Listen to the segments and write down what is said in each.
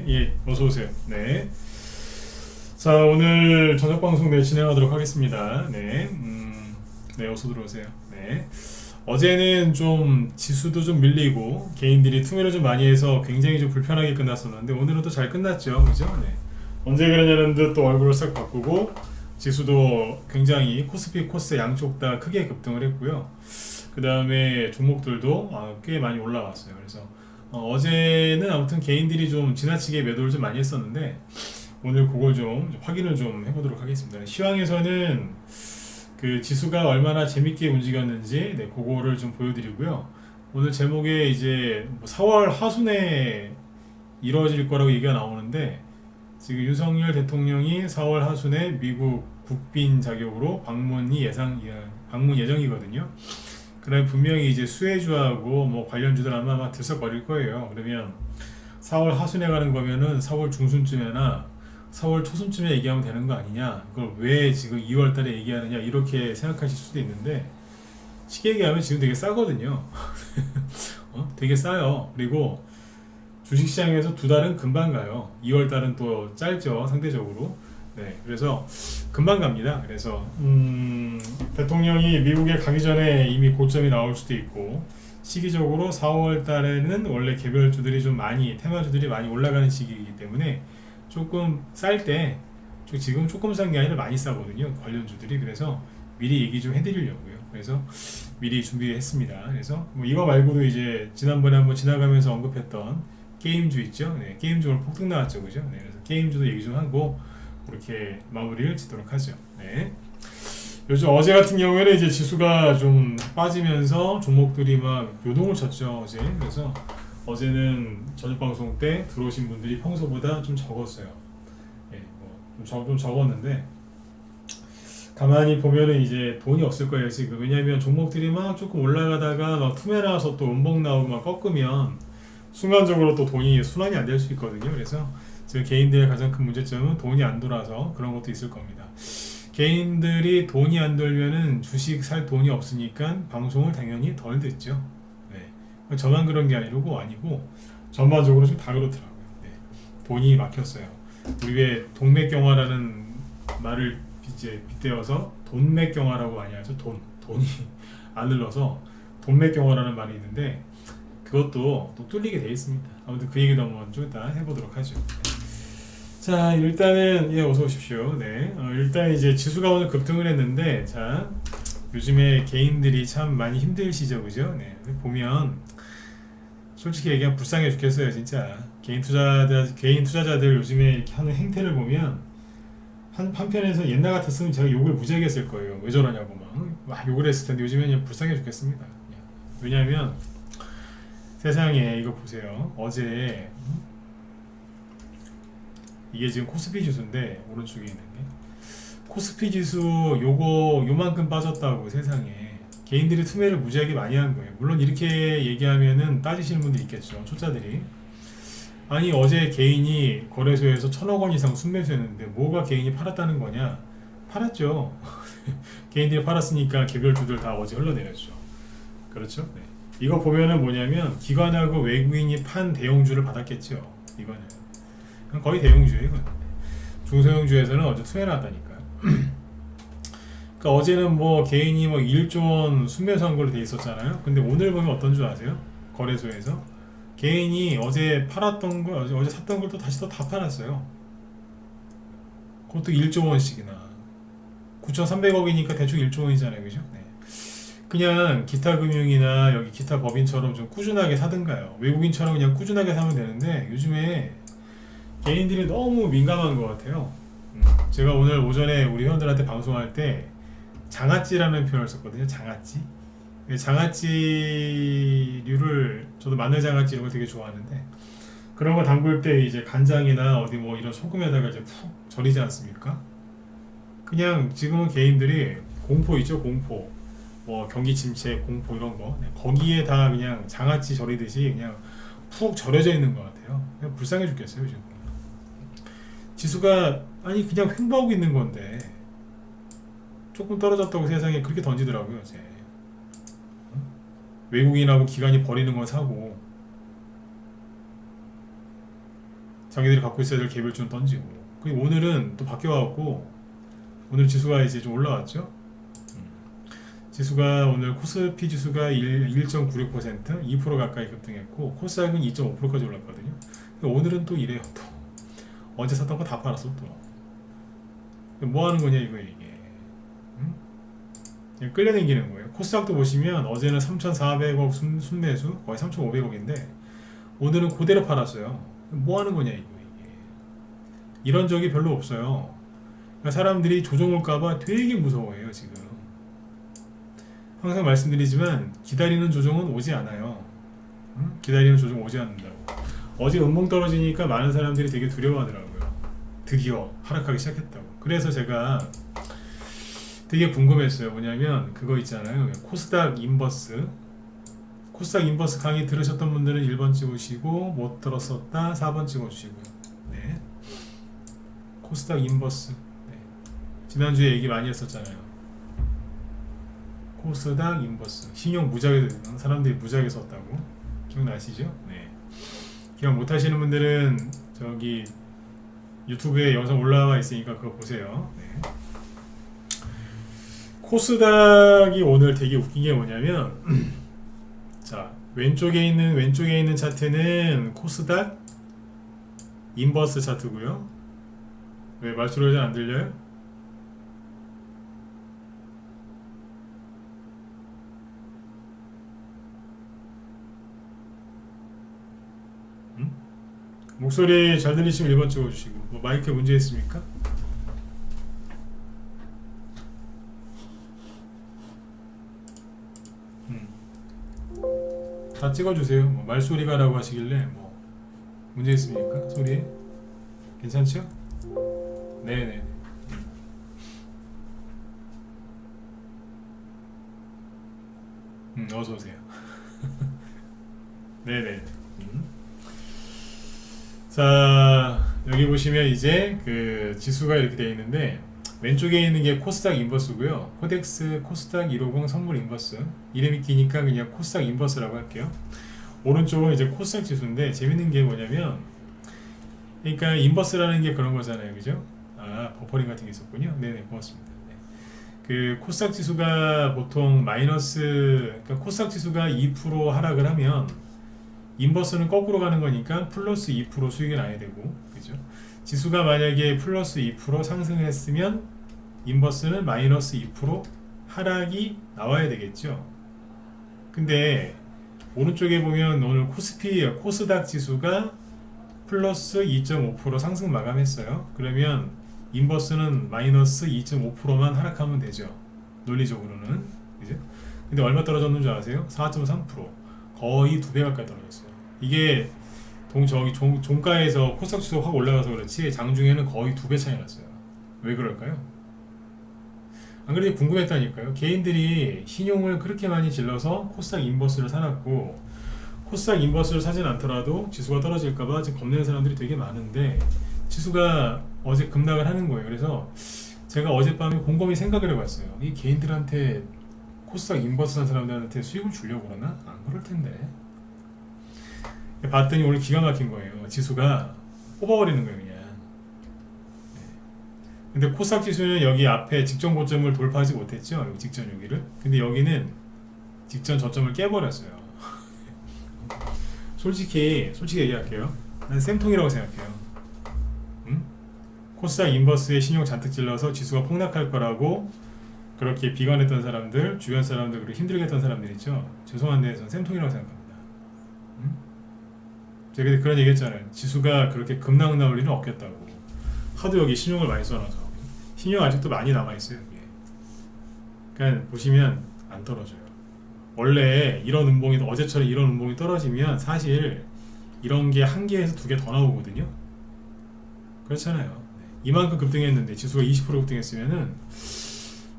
예, 어서오세요. 네. 자, 오늘 저녁방송 진행하도록 하겠습니다. 네. 네, 어서 들어오세요. 네. 어제는 좀 지수도 좀 밀리고 개인들이 투매를 좀 많이 해서 굉장히 좀 불편하게 끝났었는데 오늘은 또 잘 끝났죠. 그죠? 네. 언제 그러냐는 듯 또 얼굴을 싹 바꾸고 지수도 굉장히 코스피, 코스 양쪽 다 크게 급등을 했고요. 그 다음에 종목들도 꽤 많이 올라왔어요. 그래서 어제는 아무튼 개인들이 좀 지나치게 매도를 좀 많이 했었는데 오늘 그걸 좀 확인을 좀 해보도록 하겠습니다. 시황에서는 그 지수가 얼마나 재밌게 움직였는지 그거를 좀 보여드리고요. 오늘 제목에 이제 4월 하순에 이루어질 거라고 얘기가 나오는데 지금 윤석열 대통령이 4월 하순에 미국 국빈 자격으로 방문 예정이거든요. 그다음에 분명히 이제 수혜주하고 뭐 관련주들 아마 들썩거릴 거예요. 그러면 4월 하순에 가는 거면은 4월 중순쯤이나 4월 초순쯤에 얘기하면 되는 거 아니냐? 그걸 왜 지금 2월 달에 얘기하느냐? 이렇게 생각하실 수도 있는데 쉽게 얘기하면 지금 되게 싸거든요. 되게 싸요. 그리고 주식시장에서 두 달은 금방 가요. 2월 달은 또 짧죠, 상대적으로. 네, 그래서 금방 갑니다. 그래서 대통령이 미국에 가기 전에 이미 고점이 나올 수도 있고 시기적으로 4월 달에는 원래 개별주들이 좀 많이 테마주들이 많이 올라가는 시기이기 때문에 조금 쌀 때 지금 조금 싼 게 아니라 많이 싸거든요, 관련주들이. 그래서 미리 얘기 좀 해드리려고요. 그래서 미리 준비했습니다. 그래서 뭐 이거 말고도 이제 지난번에 한번 지나가면서 언급했던 게임주 있죠. 네, 게임주 오늘 폭등 나왔죠, 그죠? 네, 그래서 게임주도 얘기 좀 하고 그렇게 마무리를 짓도록 하죠. 네. 요즘 어제 같은 경우에는 이제 지수가 좀 빠지면서 종목들이 막 요동을 쳤죠, 어제. 그래서 어제는 저녁 방송 때 들어오신 분들이 평소보다 좀 적었어요. 예, 좀 적었는데 가만히 보면은 이제 돈이 없을 거예요, 지금. 왜냐면 종목들이 막 조금 올라가다가 막 투매 나와서 또 음봉 나오고 막 꺾으면 순간적으로 또 돈이 순환이 안 될 수 있거든요. 그래서 지금 개인들의 가장 큰 문제점은 돈이 안 돌아서 그런 것도 있을 겁니다. 개인들이 돈이 안 돌면은 주식 살 돈이 없으니까 방송을 당연히 덜 듣죠. 네. 저만 그런 게 아니고 전반적으로 좀 다 그렇더라고요. 네. 돈이 막혔어요. 우리 왜 동맥경화라는 말을 이제 빗대어서 돈맥경화라고 많이 하죠. 돈이 안 흘러서 돈맥경화라는 말이 있는데 그것도 또 뚫리게 돼 있습니다. 아무튼 그 얘기도 한번 좀 이따 해보도록 하죠. 자, 일단은 어서 오십시오. 네, 일단 이제 지수가 오늘 급등을 했는데, 자, 요즘에 개인들이 참 많이 힘드시죠, 그죠? 네, 보면 솔직히 얘기하면 불쌍해 죽겠어요, 진짜. 개인 투자자들 요즘에 이렇게 하는 행태를 보면 한편에서 옛날 같았으면 제가 욕을 무지하게 했을 거예요. 왜 저러냐고 막 욕을 했을 텐데 요즘에는 그냥 불쌍해 죽겠습니다. 왜냐하면 세상에 이거 보세요. 어제 이게 지금 코스피 지수인데 오른쪽에 있는 게 코스피 지수 요만큼 빠졌다고. 세상에 개인들이 투매를 무지하게 많이 한 거예요. 물론 이렇게 얘기하면은 따지시는 분들이 있겠죠, 초짜들이. 아니 어제 개인이 거래소에서 1,000억 원 이상 순매수했는데 뭐가 개인이 팔았다는 거냐? 팔았죠. 개인들이 팔았으니까 개별주들 다 어제 흘러내렸죠. 그렇죠? 네. 이거 보면은 뭐냐면 기관하고 외국인이 판 대형주를 받았겠죠. 이거는 거의 대형주예요. 이건. 중소형주에서는 어제 투매 나왔다니까요. 그러니까 어제는 뭐 개인이 뭐 1조 원 순매수한 걸로 돼 있었잖아요. 근데 오늘 보면 어떤 줄 아세요? 거래소에서 개인이 어제 팔았던 거, 어제 샀던 걸 또 다시 또 다 팔았어요. 그것도 1조 원씩이나. 9,300억이니까 대충 1조 원이잖아요, 그죠? 네. 그냥 기타 금융이나 여기 기타 법인처럼 좀 꾸준하게 사든가요. 외국인처럼 그냥 꾸준하게 사면 되는데 요즘에 개인들이 너무 민감한 것 같아요. 제가 오늘 오전에 우리 회원들한테 방송할 때 장아찌라는 표현을 썼거든요. 장아찌. 장아찌류를 저도 마늘 장아찌 이런 걸 되게 좋아하는데 그런 거 담글 때 이제 간장이나 어디 뭐 이런 소금에다가 이제 푹 절이지 않습니까? 그냥 지금은 개인들이 공포 있죠, 공포. 뭐 경기 침체, 공포 이런 거 거기에 다 그냥 장아찌 절이듯이 그냥 푹 절여져 있는 것 같아요. 그냥 불쌍해 죽겠어요 지금. 지수가 아니 그냥 횡보하고 있는 건데 조금 떨어졌다고 세상에 그렇게 던지더라고요. 제 외국인하고 기관이 버리는 건 사고 자기들이 갖고 있어야 될 개별 좀 던지고. 그리고 오늘은 또 바뀌어갖고 오늘 지수가 이제 좀 올라왔죠. 지수가 오늘 코스피 지수가 1.96% 2% 가까이 급등했고 코스닥은 2.5%까지 올랐거든요. 오늘은 또 이래요. 또 어제 샀던 거 다 팔았어 또. 뭐 하는 거냐 이거 이게. 그냥 끌려다니는 거예요. 코스닥도 보시면 어제는 3,400억 순매수 거의 3,500억인데 오늘은 그대로 팔았어요. 뭐 하는 거냐 이거 이게. 이런 적이 별로 없어요. 그러니까 사람들이 조정 올까봐 되게 무서워해요 지금. 항상 말씀드리지만 기다리는 조정은 오지 않아요. 기다리는 조정 오지 않는다고. 어제 음봉 떨어지니까 많은 사람들이 되게 두려워하더라고요. 드디어 하락하기 시작했다고. 그래서 제가 되게 궁금했어요. 뭐냐면 그거 있잖아요. 코스닥 인버스. 코스닥 인버스 강의 들으셨던 분들은 1번 찍으시고 못 들었었다 4번 찍어주시고요. 네. 코스닥 인버스. 네. 지난주에 얘기 많이 했었잖아요. 코스닥 인버스. 신용 무작위 사람들이 무작위 썼다고. 기억나시죠? 네. 기억 못 하시는 분들은 저기 유튜브에 영상 올라와 있으니까 그거 보세요. 네. 코스닥이 오늘 되게 웃긴 게 뭐냐면 자 왼쪽에 있는 차트는 코스닥 인버스 차트고요. 왜 말소리가 잘 안 들려요? 목소리 잘 들리시면 1번 찍어주시고. 뭐 마이크에 문제 있습니까? 다 찍어주세요. 뭐 말소리가 라고 하시길래 뭐 문제 있습니까? 소리에? 괜찮죠? 네네. 어서오세요. 네네. 자 여기 보시면 이제 그 지수가 이렇게 되어 있는데 왼쪽에 있는 게 코스닥 인버스고요. 코덱스 코스닥 150 선물 인버스. 이름이 기니까 그냥 코스닥 인버스라고 할게요. 오른쪽은 이제 코스닥 지수인데 재밌는 게 뭐냐면 그러니까 인버스라는 게 그런 거잖아요. 그죠? 아 버퍼링 같은 게 있었군요. 네네 고맙습니다. 네. 그 코스닥 지수가 보통 마이너스 그러니까 코스닥 지수가 2% 하락을 하면 인버스는 거꾸로 가는 거니까 플러스 2% 수익이 나야 되고 그죠? 지수가 만약에 플러스 2% 상승했으면 인버스는 마이너스 2% 하락이 나와야 되겠죠. 근데 오른쪽에 보면 오늘 코스닥 지수가 플러스 2.5% 상승 마감했어요. 그러면 인버스는 마이너스 2.5%만 하락하면 되죠. 논리적으로는 그죠? 근데 얼마 떨어졌는 줄 아세요? 4.3% 거의 2배 가까이 떨어졌어요. 이게 종가에서 코스닥 지수가 확 올라가서 그렇지 장중에는 거의 2배 차이 났어요. 왜 그럴까요? 안 그래도 궁금했다니까요. 개인들이 신용을 그렇게 많이 질러서 코스닥 인버스를 사놨고 코스닥 인버스를 사진 않더라도 지수가 떨어질까봐 지금 겁내는 사람들이 되게 많은데 지수가 어제 급락을 하는 거예요. 그래서 제가 어젯밤에 곰곰이 생각을 해봤어요. 이 개인들한테 코스닥 인버스 산 사람들한테 수익을 주려고 그러나? 안 그럴 텐데. 봤더니 오늘 기가 막힌 거예요. 지수가 뽑아버리는 거예요 그냥. 근데 코스닥 지수는 여기 앞에 직전 고점을 돌파하지 못했죠. 여기 직전 여기를. 근데 여기는 직전 저점을 깨버렸어요. 솔직히 얘기할게요. 난 쌤통이라고 생각해요. 응? 코스닥 인버스에 신용 잔뜩 찔러서 지수가 폭락할 거라고 그렇게 비관했던 사람들, 주변 사람들 그리고 힘들게 했던 사람들 있죠. 죄송한데 전 쌤통이라고 생각합니다. 응? 제가 그런 얘기 했잖아요. 지수가 그렇게 급락 나올 일은 없겠다고. 하도 여기 신용을 많이 써놔서. 신용 아직도 많이 남아있어요. 여기에. 그러니까 보시면 안 떨어져요. 원래 이런 음봉이 어제처럼 이런 음봉이 떨어지면 사실 이런 게 한 개에서 두 개 더 나오거든요. 그렇잖아요. 이만큼 급등했는데 지수가 20% 급등했으면은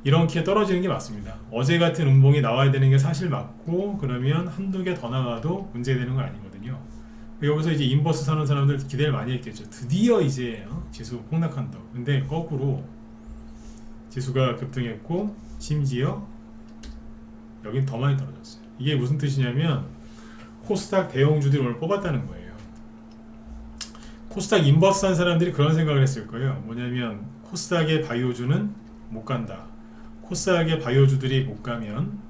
이렇게 떨어지는 게 맞습니다. 어제 같은 음봉이 나와야 되는 게 사실 맞고 그러면 한두 개 더 나가도 문제되는 건 아니거든요. 여기서 이제 인버스 사는 사람들 기대를 많이 했겠죠. 드디어 이제 지수 폭락한다고. 근데 거꾸로 지수가 급등했고 심지어 여긴 더 많이 떨어졌어요. 이게 무슨 뜻이냐면 코스닥 대형주들이 오늘 뽑았다는 거예요. 코스닥 인버스 한 사람들이 그런 생각을 했을 거예요. 뭐냐면 코스닥의 바이오주는 못 간다. 코스닥의 바이오주들이 못 가면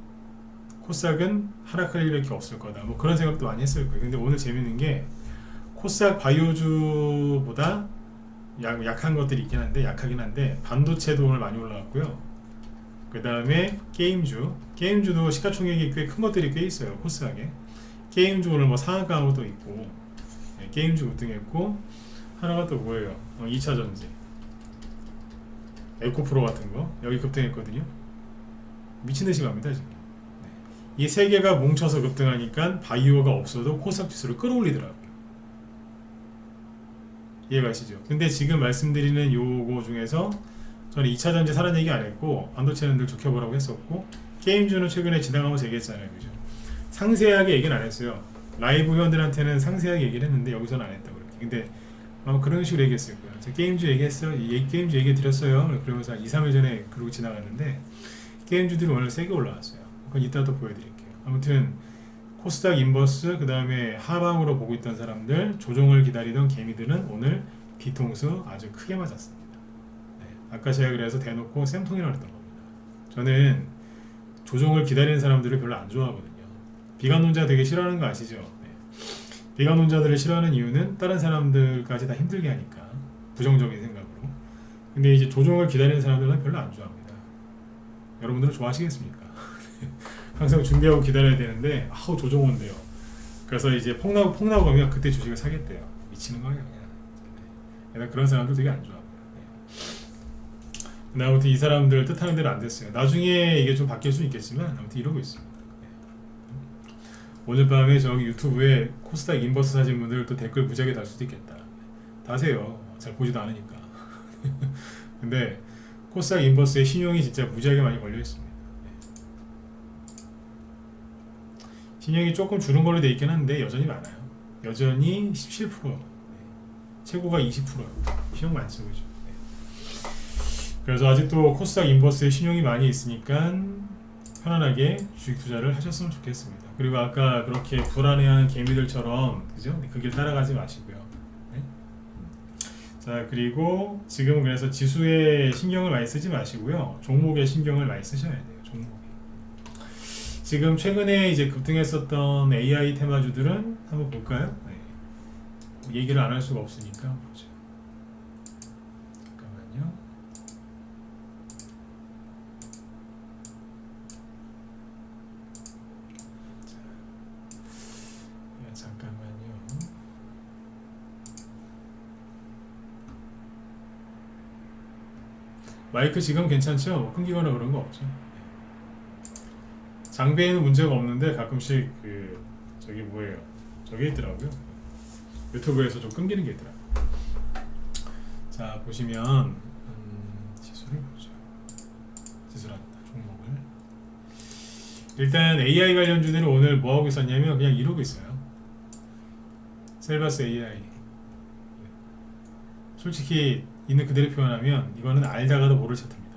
코스닥은 하락할 일밖에 없을 거다. 뭐 그런 생각도 많이 했을 거예요. 근데 오늘 재밌는 게 코스닥 바이오주보다 약한 것들이 있긴 한데 약하긴 한데 반도체도 오늘 많이 올라왔고요. 그 다음에 게임주도 시가총액이 꽤 큰 것들이 꽤 있어요. 코스닥에 게임주 오늘 뭐 상한가도 있고, 네, 게임주 우등했고, 하나가 또 뭐예요? 2차전지 에코프로 같은 거 여기 급등했거든요. 미친듯이 갑니다 지금. 이 세 개가 뭉쳐서 급등하니까 바이오가 없어도 코스닥 지수를 끌어올리더라고요. 이해가 가시죠? 근데 지금 말씀드리는 요거 중에서 저는 2차전지 사는 얘기 안 했고, 반도체는 늘 지켜보라고 했었고, 게임주는 최근에 지나가면서 얘기했잖아요. 그죠? 상세하게 얘기는 안 했어요. 라이브 회원들한테는 상세하게 얘기를 했는데 여기서는 안 했다고 그렇게. 근데 아마 그런 식으로 얘기했을 거예요. 저 게임주 얘기했어요. 게임주 얘기 드렸어요. 그러면서 한 2, 3일 전에 그러고 지나갔는데 게임주들이 오늘 세게 올라왔어요. 그건 이따 또 보여드릴게요. 아무튼 코스닥 인버스, 그 다음에 하방으로 보고 있던 사람들, 조정을 기다리던 개미들은 오늘 뒤통수 아주 크게 맞았습니다. 네, 아까 제가 그래서 대놓고 쌤통이라고 했던 겁니다. 저는 조정을 기다리는 사람들을 별로 안 좋아하거든요. 비관론자 되게 싫어하는 거 아시죠? 네. 비관론자들을 싫어하는 이유는 다른 사람들까지 다 힘들게 하니까, 부정적인 생각으로. 근데 이제 조정을 기다리는 사람들은 별로 안 좋아합니다. 여러분들은 좋아하시겠습니까? 항상 준비하고 기다려야 되는데 아우 조정 온대요. 그래서 이제 폭나고 가면 그때 주식을 사겠대요. 미치는 거예요 그냥. 그런 사람들 되게 안 좋아합니다. 근데 아무튼 이 사람들 뜻하는 대로 안 됐어요. 나중에 이게 좀 바뀔 수 있겠지만 아무튼 이러고 있습니다. 오늘 밤에 저기 유튜브에 코스닥 인버스 사진 분들 또 댓글 무지하게 달 수도 있겠다. 다세요. 잘 보지도 않으니까. 근데 코스닥 인버스의 신용이 진짜 무지하게 많이 걸려 있습니다. 신용이 조금 줄은 걸로 돼 있긴 한데 여전히 많아요. 여전히 17%, 최고가 20%예요. 신용 많이 쓰고 있죠. 그래서 아직도 코스닥 인버스에 신용이 많이 있으니까 편안하게 주식 투자를 하셨으면 좋겠습니다. 그리고 아까 그렇게 불안해하는 개미들처럼 그죠? 그 길 따라가지 마시고요. 네? 자, 그리고 지금은 그래서 지수에 신경을 많이 쓰지 마시고요. 종목에 신경을 많이 쓰셔야 돼요. 종목에. 지금 최근에 이제 급등했었던 AI 테마주들은 한번 볼까요? 네. 얘기를 안 할 수가 없으니까 보죠. 잠깐만요. 잠깐만요. 마이크 지금 괜찮죠? 뭐 끊기거나 그런 거 없죠? 장비에는 문제가 없는데 가끔씩 그 저기 뭐예요? 저게 있더라고요. 유튜브에서 좀 끊기는 게 있더라고요. 자, 보시면 지수를 보죠. 지수란다. 종목을. 일단 AI 관련주들은 오늘 뭐 하고 있었냐면 그냥 이러고 있어요. 셀바스 AI. 솔직히 있는 그대로 표현하면 이거는 알다가도 모를 차트입니다.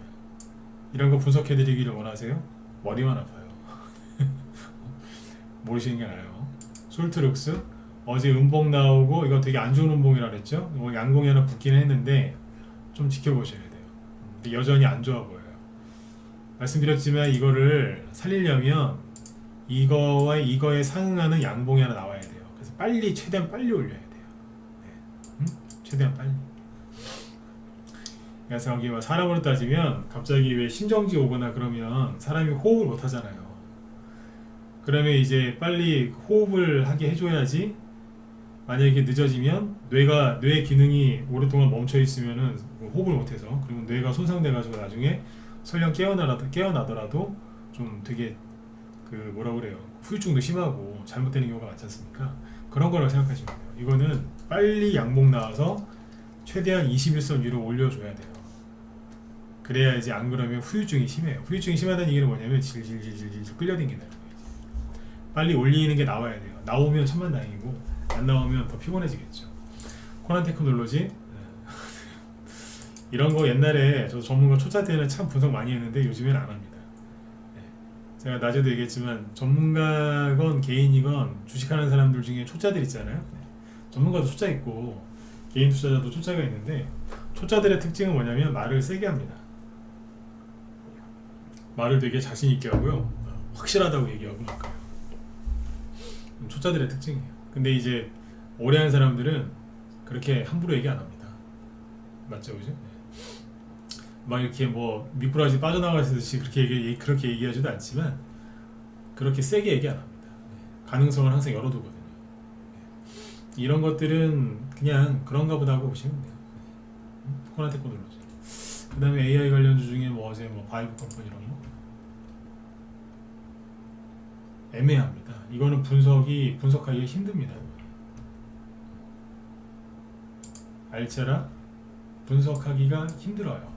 이런 거 분석해드리기를 원하세요? 머리만 아파요. 모르시는 게 나아요. 솔트룩스 어제 음봉 나오고 이거 되게 안 좋은 음봉이라 그랬죠. 뭐 양봉이 하나 붙긴 했는데 좀 지켜보셔야 돼요. 근데 여전히 안 좋아 보여요. 말씀드렸지만 이거를 살리려면 이거에 상응하는 양봉이 하나 나와야 돼요. 그래서 최대한 빨리 올려야 돼요. 네. 최대한 빨리. 그래서 여기 사람으로 따지면 갑자기 왜 심정지 오거나 그러면 사람이 호흡을 못 하잖아요. 그러면 이제 빨리 호흡을 하게 해줘야지. 만약에 늦어지면 뇌의 기능이 오랫동안 멈춰 있으면은 호흡을 못해서, 그리고 뇌가 손상돼가지고 나중에 설령 깨어나더라도 좀 되게 그 뭐라 그래요, 후유증도 심하고 잘못되는 경우가 많지 않습니까? 그런 거라고 생각하시면 돼요. 이거는 빨리 양봉 나와서 최대한 21선 위로 올려줘야 돼요. 그래야지, 안 그러면 후유증이 심해요. 후유증이 심하다는 얘기는 뭐냐면 질질질질 끌려다닌다는 거예요. 빨리 올리는 게 나와야 돼요. 나오면 천만다행이고 안 나오면 더 피곤해지겠죠. 코난 테크놀로지 이런 거 옛날에 저 전문가 초짜 때는 참 분석 많이 했는데 요즘엔 안 합니다. 제가 낮에도 얘기했지만 전문가건 개인이건 주식하는 사람들 중에 초짜들 있잖아요. 전문가도 초짜 있고 개인 투자자도 초짜가 있는데 초짜들의 특징은 뭐냐면 말을 세게 합니다. 말을 되게 자신 있게 하고요. 확실하다고 얘기하고 막 그래요. 초짜들의 특징이에요. 근데 이제 오래 한 사람들은 그렇게 함부로 얘기 안 합니다. 맞죠, 그죠? 막 이렇게 뭐 미꾸라지 빠져나가듯이 그렇게 얘기하지도 않지만 그렇게 세게 얘기 안 합니다. 가능성을 항상 열어두거든요. 이런 것들은 그냥 그런가 보다 하고 보시면 돼요. 코나 테크놀로지. 그 다음에 AI 관련주 중에 뭐 어제 뭐 바이브 컴퍼니 이런 거 애매합니다. 이거는 분석하기가 힘듭니다. 알체라 분석하기가 힘들어요.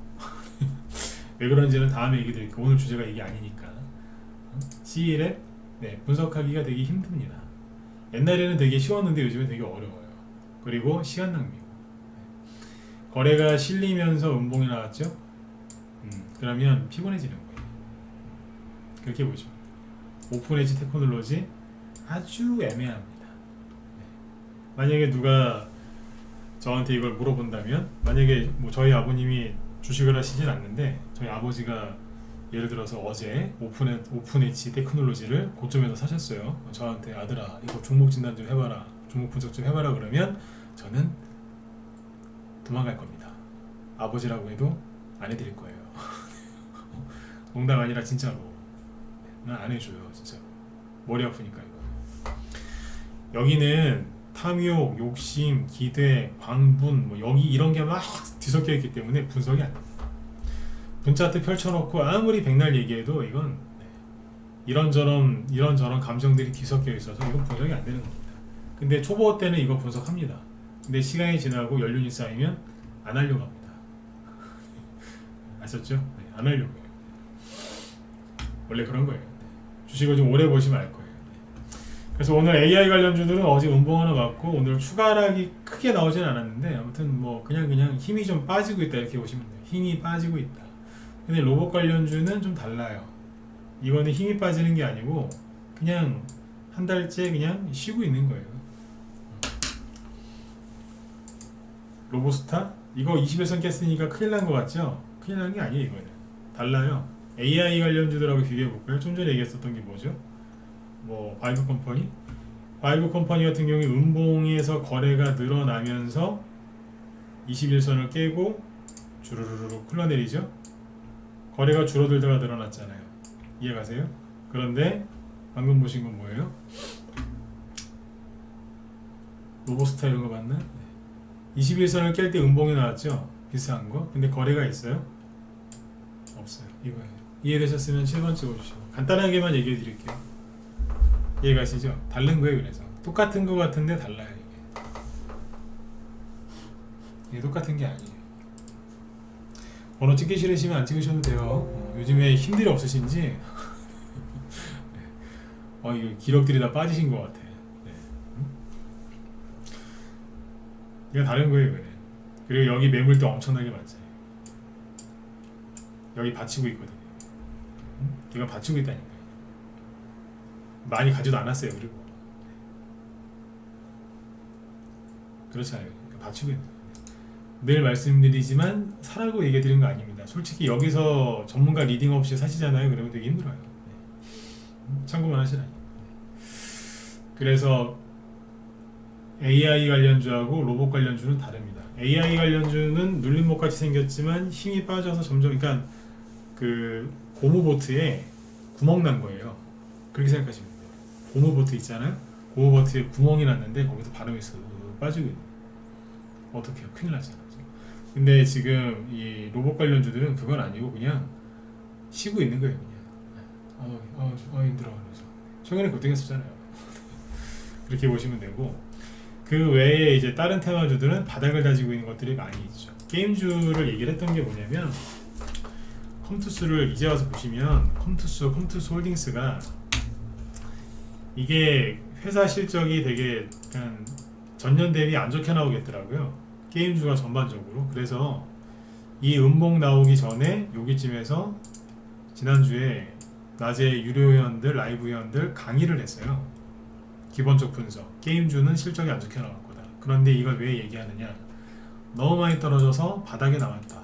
왜 그런지는 다음에 얘기 드릴게요. 오늘 주제가 이게 아니니까. CEL에 분석하기가 되게 힘듭니다. 옛날에는 되게 쉬웠는데 요즘은 되게 어려워요. 그리고 시간 낭비고. 거래가 실리면서 음봉이 나왔죠? 그러면 피곤해지는 거예요. 그렇게 보죠. 오픈 엣지 테크놀로지 아주 애매합니다. 만약에 누가 저한테 이걸 물어본다면, 만약에 뭐 저희 아버님이 주식을 하시진 않는데 저희 아버지가 예를 들어서 어제 오픈 엣지 테크놀로지를 고점에서 사셨어요. 저한테 아들아 이거 종목 진단 좀 해봐라, 종목 분석 좀 해봐라 그러면 저는 도망갈 겁니다. 아버지라고 해도 안 해드릴 거예요. 농담 아니라 진짜로 난 안 해줘요. 진짜 머리 아프니까. 이거 여기는 탐욕, 욕심, 기대, 광분 뭐 여기 이런 게 막 뒤섞여 있기 때문에 분석이 안 됩니다. 분차트 펼쳐놓고 아무리 백날 얘기해도 이건 이런저런 감정들이 뒤섞여 있어서 이건 분석이 안 되는 겁니다. 근데 초보 때는 이거 분석합니다. 근데 시간이 지나고 연륜이 쌓이면 안 하려고 합니다. 아셨죠? 네, 안 하려고 해요. 원래 그런 거예요. 주식을 좀 오래 보시면 알 거예요. 그래서 오늘 AI 관련주들은 어제 음봉 하나 맞고 오늘 추가 하락이 크게 나오진 않았는데 아무튼 뭐 그냥 힘이 좀 빠지고 있다 이렇게 보시면 돼요. 힘이 빠지고 있다. 근데 로봇 관련주는 좀 달라요. 이거는 힘이 빠지는 게 아니고 그냥 한 달째 그냥 쉬고 있는 거예요. 로보스타? 이거 21선 깼으니까 큰일 난 거 같죠? 큰일 난 게 아니에요. 이거는 달라요. AI 관련주들하고 비교해 볼까요? 좀 전에 얘기했었던 게 뭐죠? 뭐 바이브 컴퍼니 같은 경우에 음봉에서 거래가 늘어나면서 21선을 깨고 주르르르 흘러내리죠. 거래가 줄어들다가 늘어났잖아요. 이해가세요? 그런데 방금 보신 건 뭐예요? 로보스타 이런 거 봤나? 21선을 깰 때 음봉이 나왔죠? 비슷한 거. 근데 거래가 있어요? 없어요. 이거예요. 이해되셨으면 7번째 보시죠. 간단하게만 얘기해 드릴게요. 이해가시죠? 다른 거예요. 그래서 똑같은 거 같은데 달라요. 이게 똑같은 게 아니에요. 번호 찍기 싫으시면 안 찍으셔도 돼요. 요즘에 힘들이 없으신지 이거 기록들이 다 빠지신 것 같아. 이거 다른 거예요. 그래. 그리고 여기 매물도 엄청나게 많잖아요. 여기 받치고 있거든요. 이거 받치고 있다니까요. 많이 가지도 않았어요. 그리고 그렇잖아요. 받치고 있는 거예요. 늘 말씀드리지만 사라고 얘기해 드리는 거 아닙니다. 솔직히 여기서 전문가 리딩 없이 사시잖아요. 그러면 되게 힘들어요. 참고만 하시라니. 그래서 AI 관련주하고 로봇 관련주는 다릅니다. AI 관련주는 눌림목 같이 생겼지만 힘이 빠져서 점점, 그러니까 그 고무보트에 구멍 난 거예요. 그렇게 생각하시면 돼요. 고무보트 있잖아요. 고무보트에 구멍이 났는데 거기서 바람이 빠지고 있는 거예요. 어떻게 해요? 큰일 나잖아요. 근데 지금 이 로봇 관련주들은 그건 아니고 그냥 쉬고 있는 거예요. 그냥 힘들어. 그래서 최근에 급등했었잖아요. 그렇게 보시면 되고, 그 외에 이제 다른 테마주들은 바닥을 다지고 있는 것들이 많이 있죠. 게임주를 얘기를 했던 게 뭐냐면, 컴투스를 이제 와서 보시면 컴투스 홀딩스가 이게 회사 실적이 되게 약간 전년 대비 안 좋게 나오겠더라고요. 게임주가 전반적으로. 그래서 이 음봉 나오기 전에 여기쯤에서 지난주에 낮에 유료 회원들, 라이브 회원들 강의를 했어요. 기본적 분석. 게임주는 실적이 안 좋게 나올 거다. 그런데 이걸 왜 얘기하느냐? 너무 많이 떨어져서 바닥에 나왔다.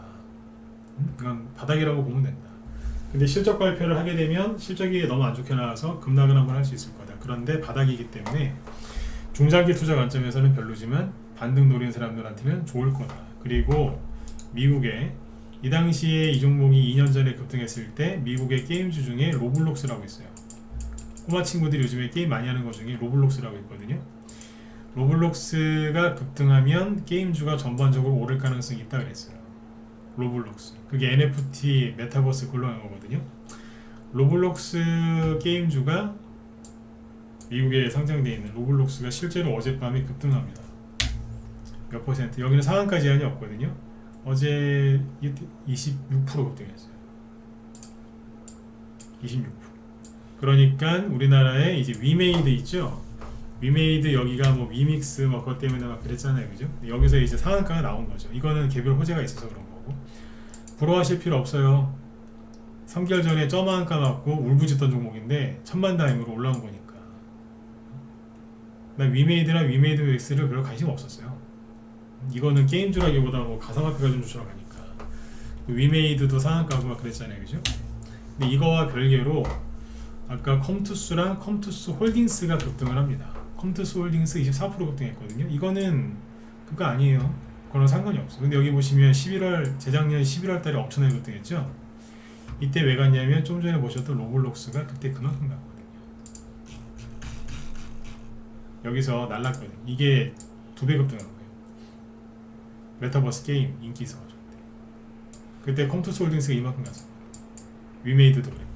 그건 바닥이라고 보면 된다. 근데 실적 발표를 하게 되면 실적이 너무 안 좋게 나와서 급락을 한번 할 수 있을 거다. 그런데 바닥이기 때문에 중장기 투자 관점에서는 별로지만 반등 노리는 사람들한테는 좋을 거다. 그리고 미국에 이 당시에 이 종목이 2년 전에 급등했을 때 미국의 게임주 중에 로블록스라고 있어요. 꼬마 친구들이 요즘에 게임 많이 하는 것 중에 로블록스라고 있거든요. 로블록스가 급등하면 게임주가 전반적으로 오를 가능성이 있다 그랬어요. 로블록스. 그게 NFT 메타버스 글로한 거거든요. 로블록스 게임주가 미국에 상장되어 있는 로블록스가 실제로 어젯밤에 급등합니다. 몇 퍼센트? 여기는 상한가 제한이 없거든요. 어제 26% 급등했어요. 26%. 그러니까 우리나라에 이제 위메이드 있죠. 위메이드 여기가 뭐 위믹스 뭐 그것 때문에 막 그랬잖아요, 그죠? 여기서 이제 상한가가 나온 거죠. 이거는 개별 호재가 있어서 그런 거고 부러워하실 필요 없어요. 3개월 전에 점한가 맞고 울부짖던 종목인데 천만다행으로 올라온 거니까. 나 위메이드랑 위메이드 엑스를 별로 관심 없었어요. 이거는 게임주라기보다 뭐 가상화폐 관련 주처럼 가니까. 위메이드도 상한가고 막 그랬잖아요, 그죠? 근데 이거와 별개로 아까 컴투스랑 컴투스 홀딩스가 급등을 합니다. 컴투스 홀딩스 24% 급등했거든요. 이거는 그거 아니에요. 그거는 상관이 없어요. 근데 여기 보시면 재작년 11월 달에 엄청나게 급등했죠. 이때 왜 갔냐면 좀 전에 보셨던 로블록스가 그때 그만큼 갔거든요. 여기서 날랐거든요. 이게 2배 급등한 거예요. 메타버스 게임 인기 있어가지고 그때 컴투스 홀딩스가 이만큼 갔어요. 위메이드도 그랬고.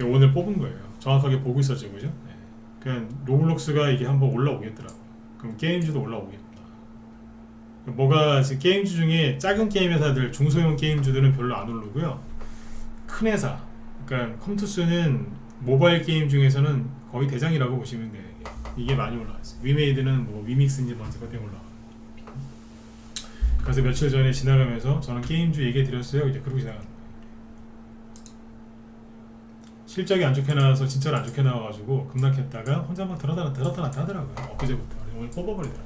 오늘 뽑은 거예요. 정확하게 보고 있었죠, 그죠? 네. 그냥 로블록스가 이게 한번 올라오겠더라고. 그럼 게임주도 올라오겠구나. 뭐가 지금 게임주 중에 작은 게임 회사들, 중소형 게임주들은 별로 안 오르고요. 큰 회사, 그러니까 컴투스는 모바일 게임 중에서는 거의 대장이라고 보시면 돼요. 이게 많이 올라왔어요. 위메이드는 뭐 위믹스인지 뭔지 그때 올라와. 그래서 며칠 전에 지나가면서 저는 게임주 얘기해 드렸어요. 이제 그러고 지나가는 거예요. 실적이 안 좋게 나와서 진짜로 안 좋게 나와가지고 급락했다가 혼자 막 들었다 놨다 하더라고요. 엊그제부터 오늘 뽑아버리더라고요.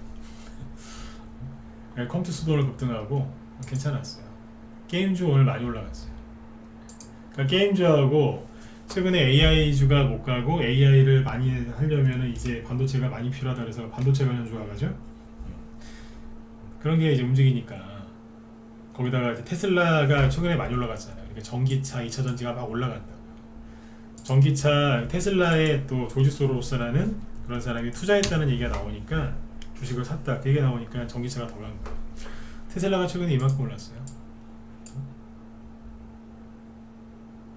컴투스도 오늘 급등하고 괜찮았어요. 게임주 오늘 많이 올라갔어요. 그러니까 게임주하고 최근에 AI주가 못 가고 AI를 많이 하려면 이제 반도체가 많이 필요하다 그래서 반도체 관련주가 가죠. 그런 게 이제 움직이니까 거기다가 이제 테슬라가 최근에 많이 올라갔잖아요. 그러니까 전기차, 2차 전지가 막 올라간다. 전기차 테슬라에 또 조지 소로스라는 그런 사람이 투자했다는 얘기가 나오니까 주식을 샀다 그 얘기가 나오니까 전기차가 더 간 거예요. 테슬라가 최근에 이만큼 올랐어요.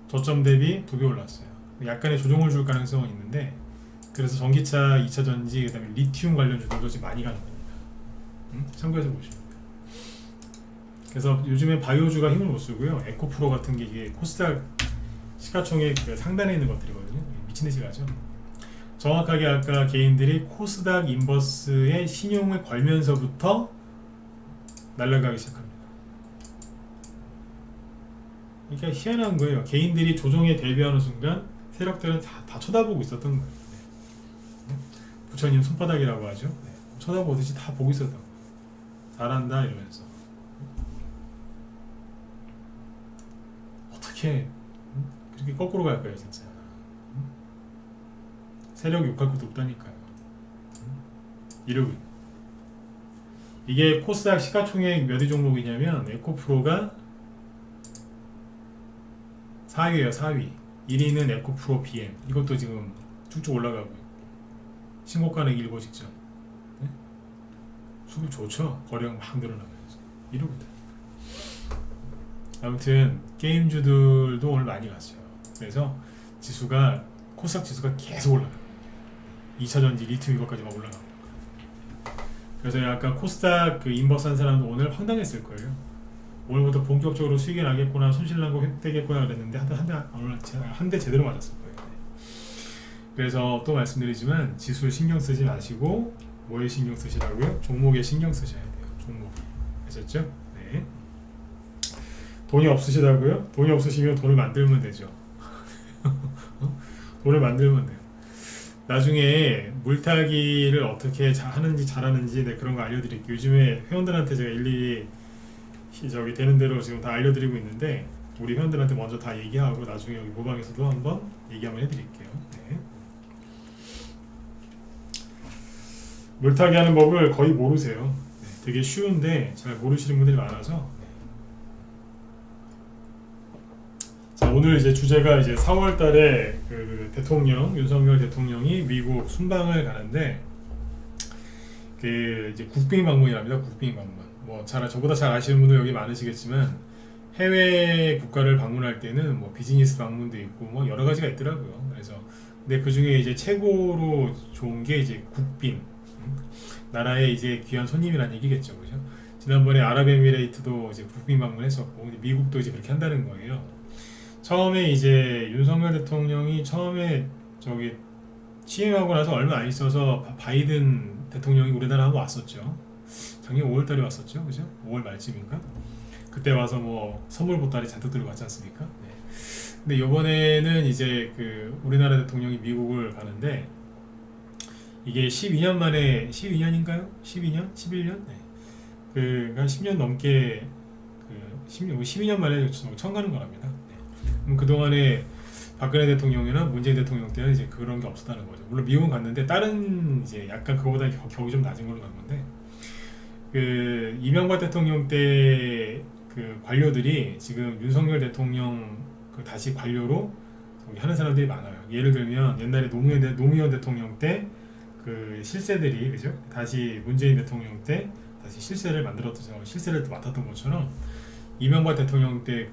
저점 대비 2배 올랐어요. 약간의 조정을 줄 가능성은 있는데 그래서 전기차, 2차 전지, 그 다음에 리튬 관련주들도 지금 많이 가는 겁니다. 참고해서 보시면 돼요. 그래서 요즘에 바이오주가 힘을 못 쓰고요. 에코프로 같은 게 이게 코스닥 시가총액 그 상단에 있는 것들이거든요. 미친듯이 가죠. 정확하게 아까 개인들이 코스닥 인버스의 신용을 걸면서부터 날아가기 시작합니다. 그러니까 희한한 거예요. 개인들이 조정에 대비하는 순간 세력들은 다 쳐다보고 있었던 거예요. 네. 부처님 손바닥이라고 하죠. 네. 쳐다보듯이 다 보고 있었던 거예요. 잘한다 이러면서. 어떻게 그렇게 거꾸로 갈까요, 진짜? 세력 욕할 것도 없다니까요. 이러고 있는. 이게 코스닥 시가총액 몇 위 종목이냐면 에코프로가 4위예요. 4위. 1위는 에코프로 BM. 이것도 지금 쭉쭉 올라가고 있고 신고가는 일보 직전. 네? 수급 좋죠? 거래량 막 늘어나면서 이러고 있다. 아무튼 게임주들도 오늘 많이 갔어요. 그래서 지수가 코스닥 지수가 계속 올라가요. 2차전지 리튬 이것까지 막 올라가고. 그래서 약간 코스닥 그 인버스 한 사람도 오늘 황당했을 거예요. 오늘부터 본격적으로 수익이 나겠구나, 손실난거 획되겠구나 그랬는데 한 대 제대로 맞았을 거예요. 그래서 또 말씀드리지만 지수를 신경 쓰지 마시고 뭐에 신경 쓰시라고요? 종목에 신경 쓰셔야 돼요. 종목. 아셨죠? 네. 돈이 없으시다고요? 돈이 없으시면 돈을 만들면 되죠. 돈을 만들면 돼요. 나중에 물타기를 어떻게 하는지 잘하는지 네, 그런 거 알려드릴게요. 요즘에 회원들한테 제가 일일이 저기 되는 대로 지금 다 알려드리고 있는데 우리 회원들한테 먼저 다 얘기하고 나중에 여기 모방에서도 한번 얘기 한번 해드릴게요. 네. 물타기 하는 법을 거의 모르세요. 네, 되게 쉬운데 잘 모르시는 분들이 많아서. 자, 오늘 이제 주제가 이제 4월달에 그 대통령 윤석열 대통령이 미국 순방을 가는데 그 이제 국빈 방문이랍니다. 국빈 방문. 뭐 저보다 잘 아시는 분들 여기 많으시겠지만 해외 국가를 방문할 때는 뭐 비즈니스 방문도 있고 뭐 여러 가지가 있더라고요. 그래서 근데 그 중에 이제 최고로 좋은 게 이제 국빈. 나라의 이제 귀한 손님이라는 얘기겠죠, 그죠? 지난번에 아랍에미레이트도 이제 국빈 방문했었고, 미국도 이제 그렇게 한다는 거예요. 처음에 이제 윤석열 대통령이 처음에 저기 취임하고 나서 얼마 안 있어서 바이든 대통령이 우리나라 한번 왔었죠. 작년 5월달에 왔었죠, 그죠? 5월 말쯤인가? 그때 와서 뭐 선물 보따리 잔뜩 들고 왔지 않습니까? 네. 근데 이번에는 이제 그 우리나라 대통령이 미국을 가는데. 이게 12년 만에 12년인가요? 12년? 11년? 네. 한 10년 넘게 12년 만에 처음 가는 거랍니다. 네. 그럼 그동안에 박근혜 대통령이나 문재인 대통령 때는 이제 그런 게 없었다는 거죠. 물론 미국은 갔는데 다른 이제 약간 그거보다 격이 좀 낮은 걸로 간 건데 그 이명박 대통령 때 그 관료들이 지금 윤석열 대통령 그 다시 관료로 하는 사람들이 많아요. 예를 들면 옛날에 노무현 대통령 때 그 실세들이 그죠? 다시 문재인 대통령 때 다시 실세를 만들었던 실세를 맡았던 것처럼 이명박 대통령 때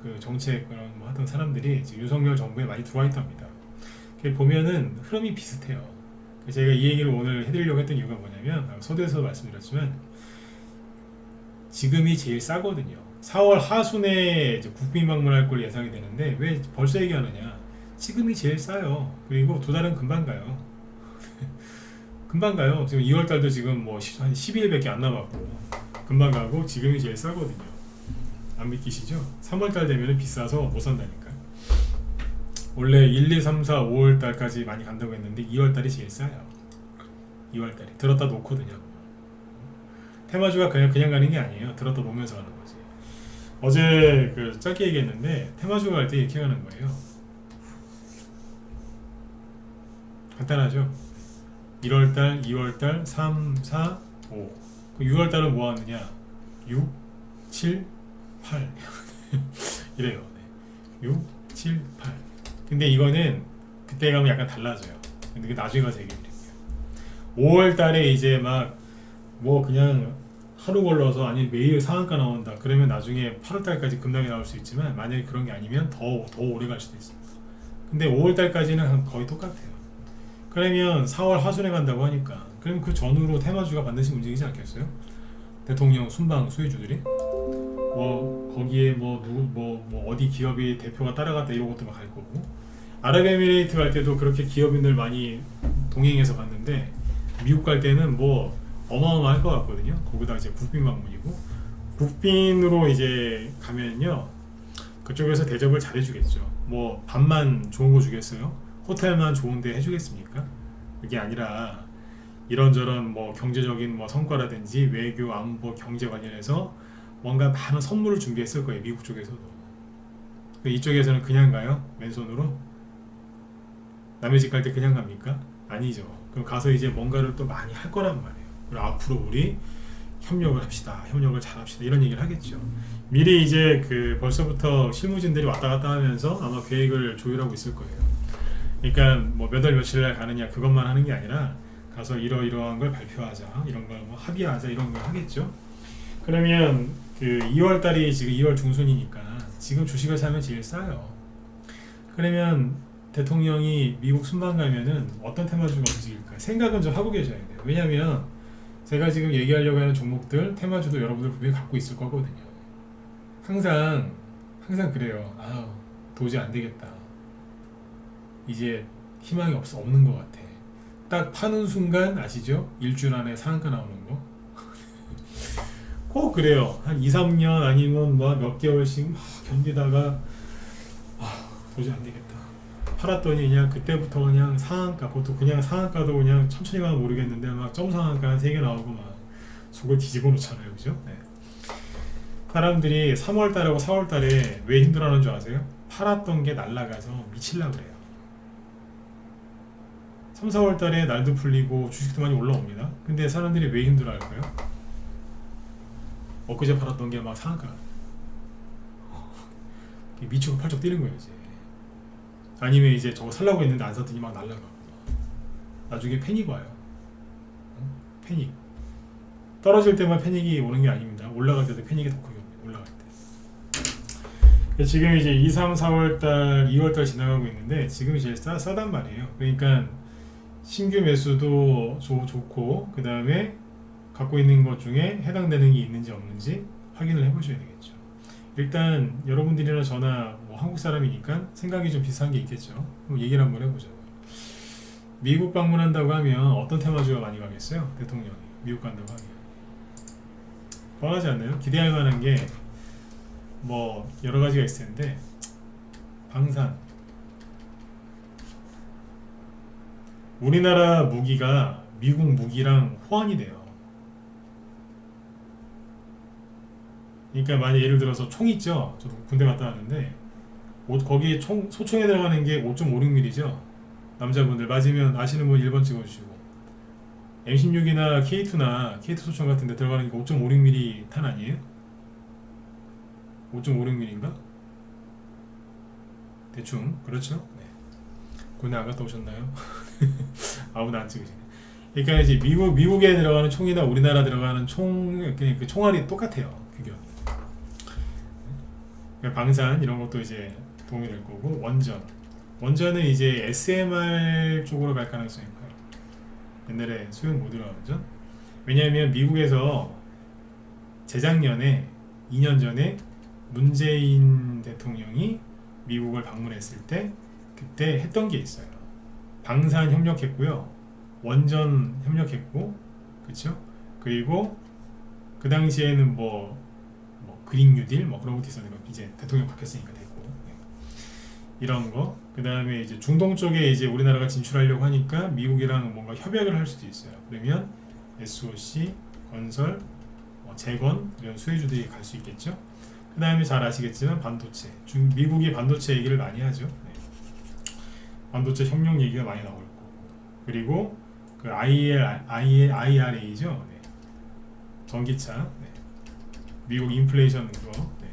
그 정책 그런 뭐 하던 사람들이 지금 윤석열 정부에 많이 들어와 있답니다. 보면은 흐름이 비슷해요. 제가 이 얘기를 오늘 해드리려고 했던 이유가 뭐냐면 서두에서 말씀드렸지만 지금이 제일 싸거든요. 4월 하순에 이제 국빈 방문할 걸 예상이 되는데 왜 벌써 얘기하느냐? 지금이 제일 싸요. 그리고 두 달은 금방 가요. 금방 가요. 지금 2월달도 지금 뭐 한 12일밖에 안 남았고 금방 가고 지금이 제일 싸거든요. 안 믿기시죠? 3월달 되면 비싸서 못 산다니까. 원래 1, 2, 3, 4, 5월달까지 많이 간다고 했는데 2월달이 제일 싸요. 2월달이 들었다 놓거든요. 테마주가 그냥 가는 게 아니에요. 들었다 놓으면서 가는 거지. 어제 그 짧게 얘기했는데 테마주가 갈 때 이렇게 가는 거예요. 간단하죠? 1월달, 2월달, 3, 4, 5. 6월달은 뭐 하느냐? 6, 7, 8. 이래요. 네. 6, 7, 8. 근데 이거는 그때 가면 약간 달라져요. 근데 그 나중에 가서 얘기해 드릴게요. 5월달에 이제 막 뭐 그냥 하루 걸러서 아니면 매일 상한가 나온다. 그러면 나중에 8월달까지 급락이 나올 수 있지만 만약에 그런 게 아니면 더 오래 갈 수도 있습니다. 근데 5월달까지는 거의 똑같아요. 그러면 4월 하순에 간다고 하니까 그럼 그 전후로 테마주가 반드시 움직이지 않겠어요? 대통령 순방 수혜주들이 뭐 거기에 뭐 어디 기업이 대표가 따라갔다 이런 것도 막 갈 거고 아랍에미레이트 갈 때도 그렇게 기업인들 많이 동행해서 갔는데 미국 갈 때는 뭐 어마어마할 것 같거든요. 거기다 이제 국빈 방문이고 국빈으로 이제 가면요 그쪽에서 대접을 잘 해주겠죠. 뭐 밥만 좋은 거 주겠어요? 호텔만 좋은데 해주겠습니까? 그게 아니라 이런저런 뭐 경제적인 뭐 성과라든지 외교, 안보, 경제 관련해서 뭔가 많은 선물을 준비했을 거예요. 미국 쪽에서도. 이쪽에서는 그냥 가요? 맨손으로? 남의 집 갈 때 그냥 갑니까? 아니죠. 그럼 가서 이제 뭔가를 또 많이 할 거란 말이에요. 그리고 앞으로 우리 협력을 합시다. 협력을 잘 합시다. 이런 얘기를 하겠죠. 미리 이제 벌써부터 실무진들이 왔다 갔다 하면서 아마 계획을 조율하고 있을 거예요. 그러니까 뭐 몇 월 며칠 날 가느냐 그것만 하는 게 아니라 가서 이러이러한 걸 발표하자. 이런 걸 뭐 합의하자. 이런 걸 하겠죠. 그러면 2월 달이 지금 2월 중순이니까 지금 주식을 사면 제일 싸요. 그러면 대통령이 미국 순방 가면은 어떤 테마주가 움직일까 생각은 좀 하고 계셔야 돼요. 왜냐면 제가 지금 얘기하려고 하는 종목들 테마주도 여러분들 분명히 갖고 있을 거거든요. 항상 그래요. 아우 도저히 안 되겠다. 이제 희망이 없는 것 같아. 딱 파는 순간 아시죠? 일주일 안에 상한가 나오는 거. 꼭 그래요. 한 2, 3년 아니면 뭐 몇 개월씩 막 견디다가 도저히 안 되겠다. 팔았더니 그냥 그때부터 그냥 상한가, 그것도 그냥 상한가도 그냥 천천히 가면 모르겠는데 막 점상한가 한 3개 나오고 막 속을 뒤집어 놓잖아요, 그죠? 네. 사람들이 3월달하고 4월달에 왜 힘들어하는 줄 아세요? 팔았던 게 날라가서 미칠라 그래요. 3, 4월달에 날도 풀리고 주식도 많이 올라옵니다. 근데 사람들이 왜 힘들어할까요? 엊그제 팔았던 게 막 상한가 미치고 팔쩍 뛰는 거예요 이제. 아니면 이제 저거 살라고 했는데 안 샀더니 막 날라가고 나중에 패닉 와요. 패닉. 떨어질 때만 패닉이 오는 게 아닙니다. 올라갈 때도 패닉이 더 크게 옵니다. 올라갈 때. 지금 이제 2, 3, 4월달, 2월달 지나가고 있는데 지금이 제일 싸단 말이에요. 그러니까 신규 매수도 좋고 그 다음에 갖고 있는 것 중에 해당되는 게 있는지 없는지 확인을 해보셔야 되겠죠. 일단 여러분들이나 저나 뭐 한국 사람이니까 생각이 좀 비슷한 게 있겠죠. 그럼 얘기를 한번 해보죠. 미국 방문한다고 하면 어떤 테마주가 많이 가겠어요? 대통령이 미국 간다고 하면 뻔하지 않나요? 기대할 만한 게 뭐 여러 가지가 있을 텐데 방산, 우리나라 무기가 미국 무기랑 호환이 돼요. 그러니까 만약 예를 들어서 총 있죠. 저도 군대 갔다 왔는데 거기에 소총에 들어가는 게 5.56mm죠. 남자분들 맞으면 아시는 분 1번 찍어주시고 M16이나 K2나 K2 소총 같은 데 들어가는 게 5.56mm 탄 아니에요? 5.56mm인가? 대충 그렇죠? 네. 군대 안 갔다 오셨나요? 아무도 안 찍으시네. 그러니까 이제 미국에 들어가는 총이나 우리나라 들어가는 그 총알이 똑같아요. 규격. 방산 이런 것도 이제 도움이 될 거고 원전은 이제 SMR 쪽으로 갈 가능성이 커요. 옛날에 소형 모듈화 원전. 왜냐하면 미국에서 재작년에 2년 전에 문재인 대통령이 미국을 방문했을 때 그때 했던 게 있어요. 방산 협력했고요. 원전 협력했고, 그렇죠? 그리고 그 당시에는 뭐 그린 뉴딜 뭐 그런 것도 있었는데 이제 대통령 바뀌었으니까 됐고 이런 거. 그 다음에 이제 중동 쪽에 이제 우리나라가 진출하려고 하니까 미국이랑 뭔가 협약을 할 수도 있어요. 그러면 SOC, 건설, 재건 이런 수혜주들이 갈 수 있겠죠. 그 다음에 잘 아시겠지만 반도체. 미국이 반도체 얘기를 많이 하죠. 네. 반도체 혁명 얘기가 많이 나올 거고. 그리고 그 IRA죠. 네. 전기차. 네. 미국 인플레이션 그거. 네.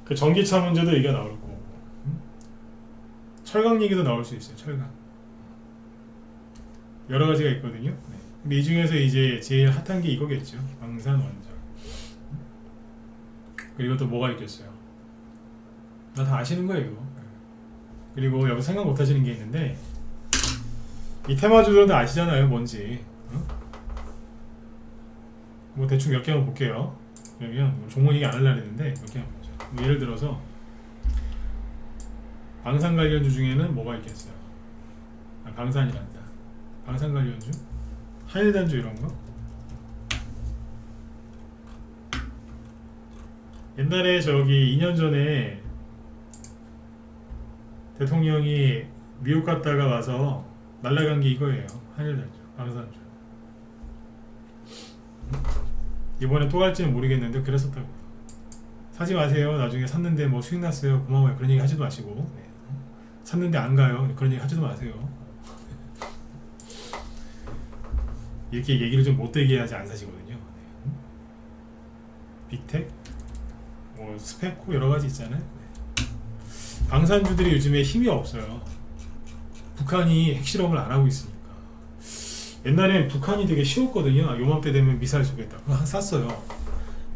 그 전기차 문제도 얘기가 나올 거고. 철강 얘기도 나올 수 있어요. 철강. 여러 가지가 있거든요. 네. 근데 이 중에서 이제 제일 핫한 게 이거겠죠. 방산 원전. 그리고 또 뭐가 있겠어요? 나 다 아시는 거예요, 이거. 그리고 여기 생각 못 하시는 게 있는데, 이 테마주들은 다 아시잖아요, 뭔지. 뭐 대충 몇 개만 볼게요. 그러면 종목 얘기 안 하려고 했는데, 몇 개만 보죠. 예를 들어서, 방산 관련주 중에는 뭐가 있겠어요? 방산이란다. 방산 관련주? 한일단주 이런 거? 옛날에 저기 2년 전에 대통령이 미국 갔다가 와서 날라간 게 이거예요. 한일단주, 방산주. 이번에 또 갈지는 모르겠는데 그랬었다고요. 사지 마세요. 나중에 샀는데 뭐 수익 났어요. 고마워요. 그런 얘기 하지도 마시고. 네. 샀는데 안 가요. 그런 얘기 하지도 마세요. 이렇게 얘기를 좀 못되게 해야지 안 사시거든요. 네. 빅텍, 뭐 스페코 여러 가지 있잖아요. 네. 방산주들이 요즘에 힘이 없어요. 북한이 핵실험을 안 하고 있으니까. 옛날엔 북한이 되게 쉬웠거든요. 요맘때 되면 미사일 쏘겠다. 그거 쐈어요.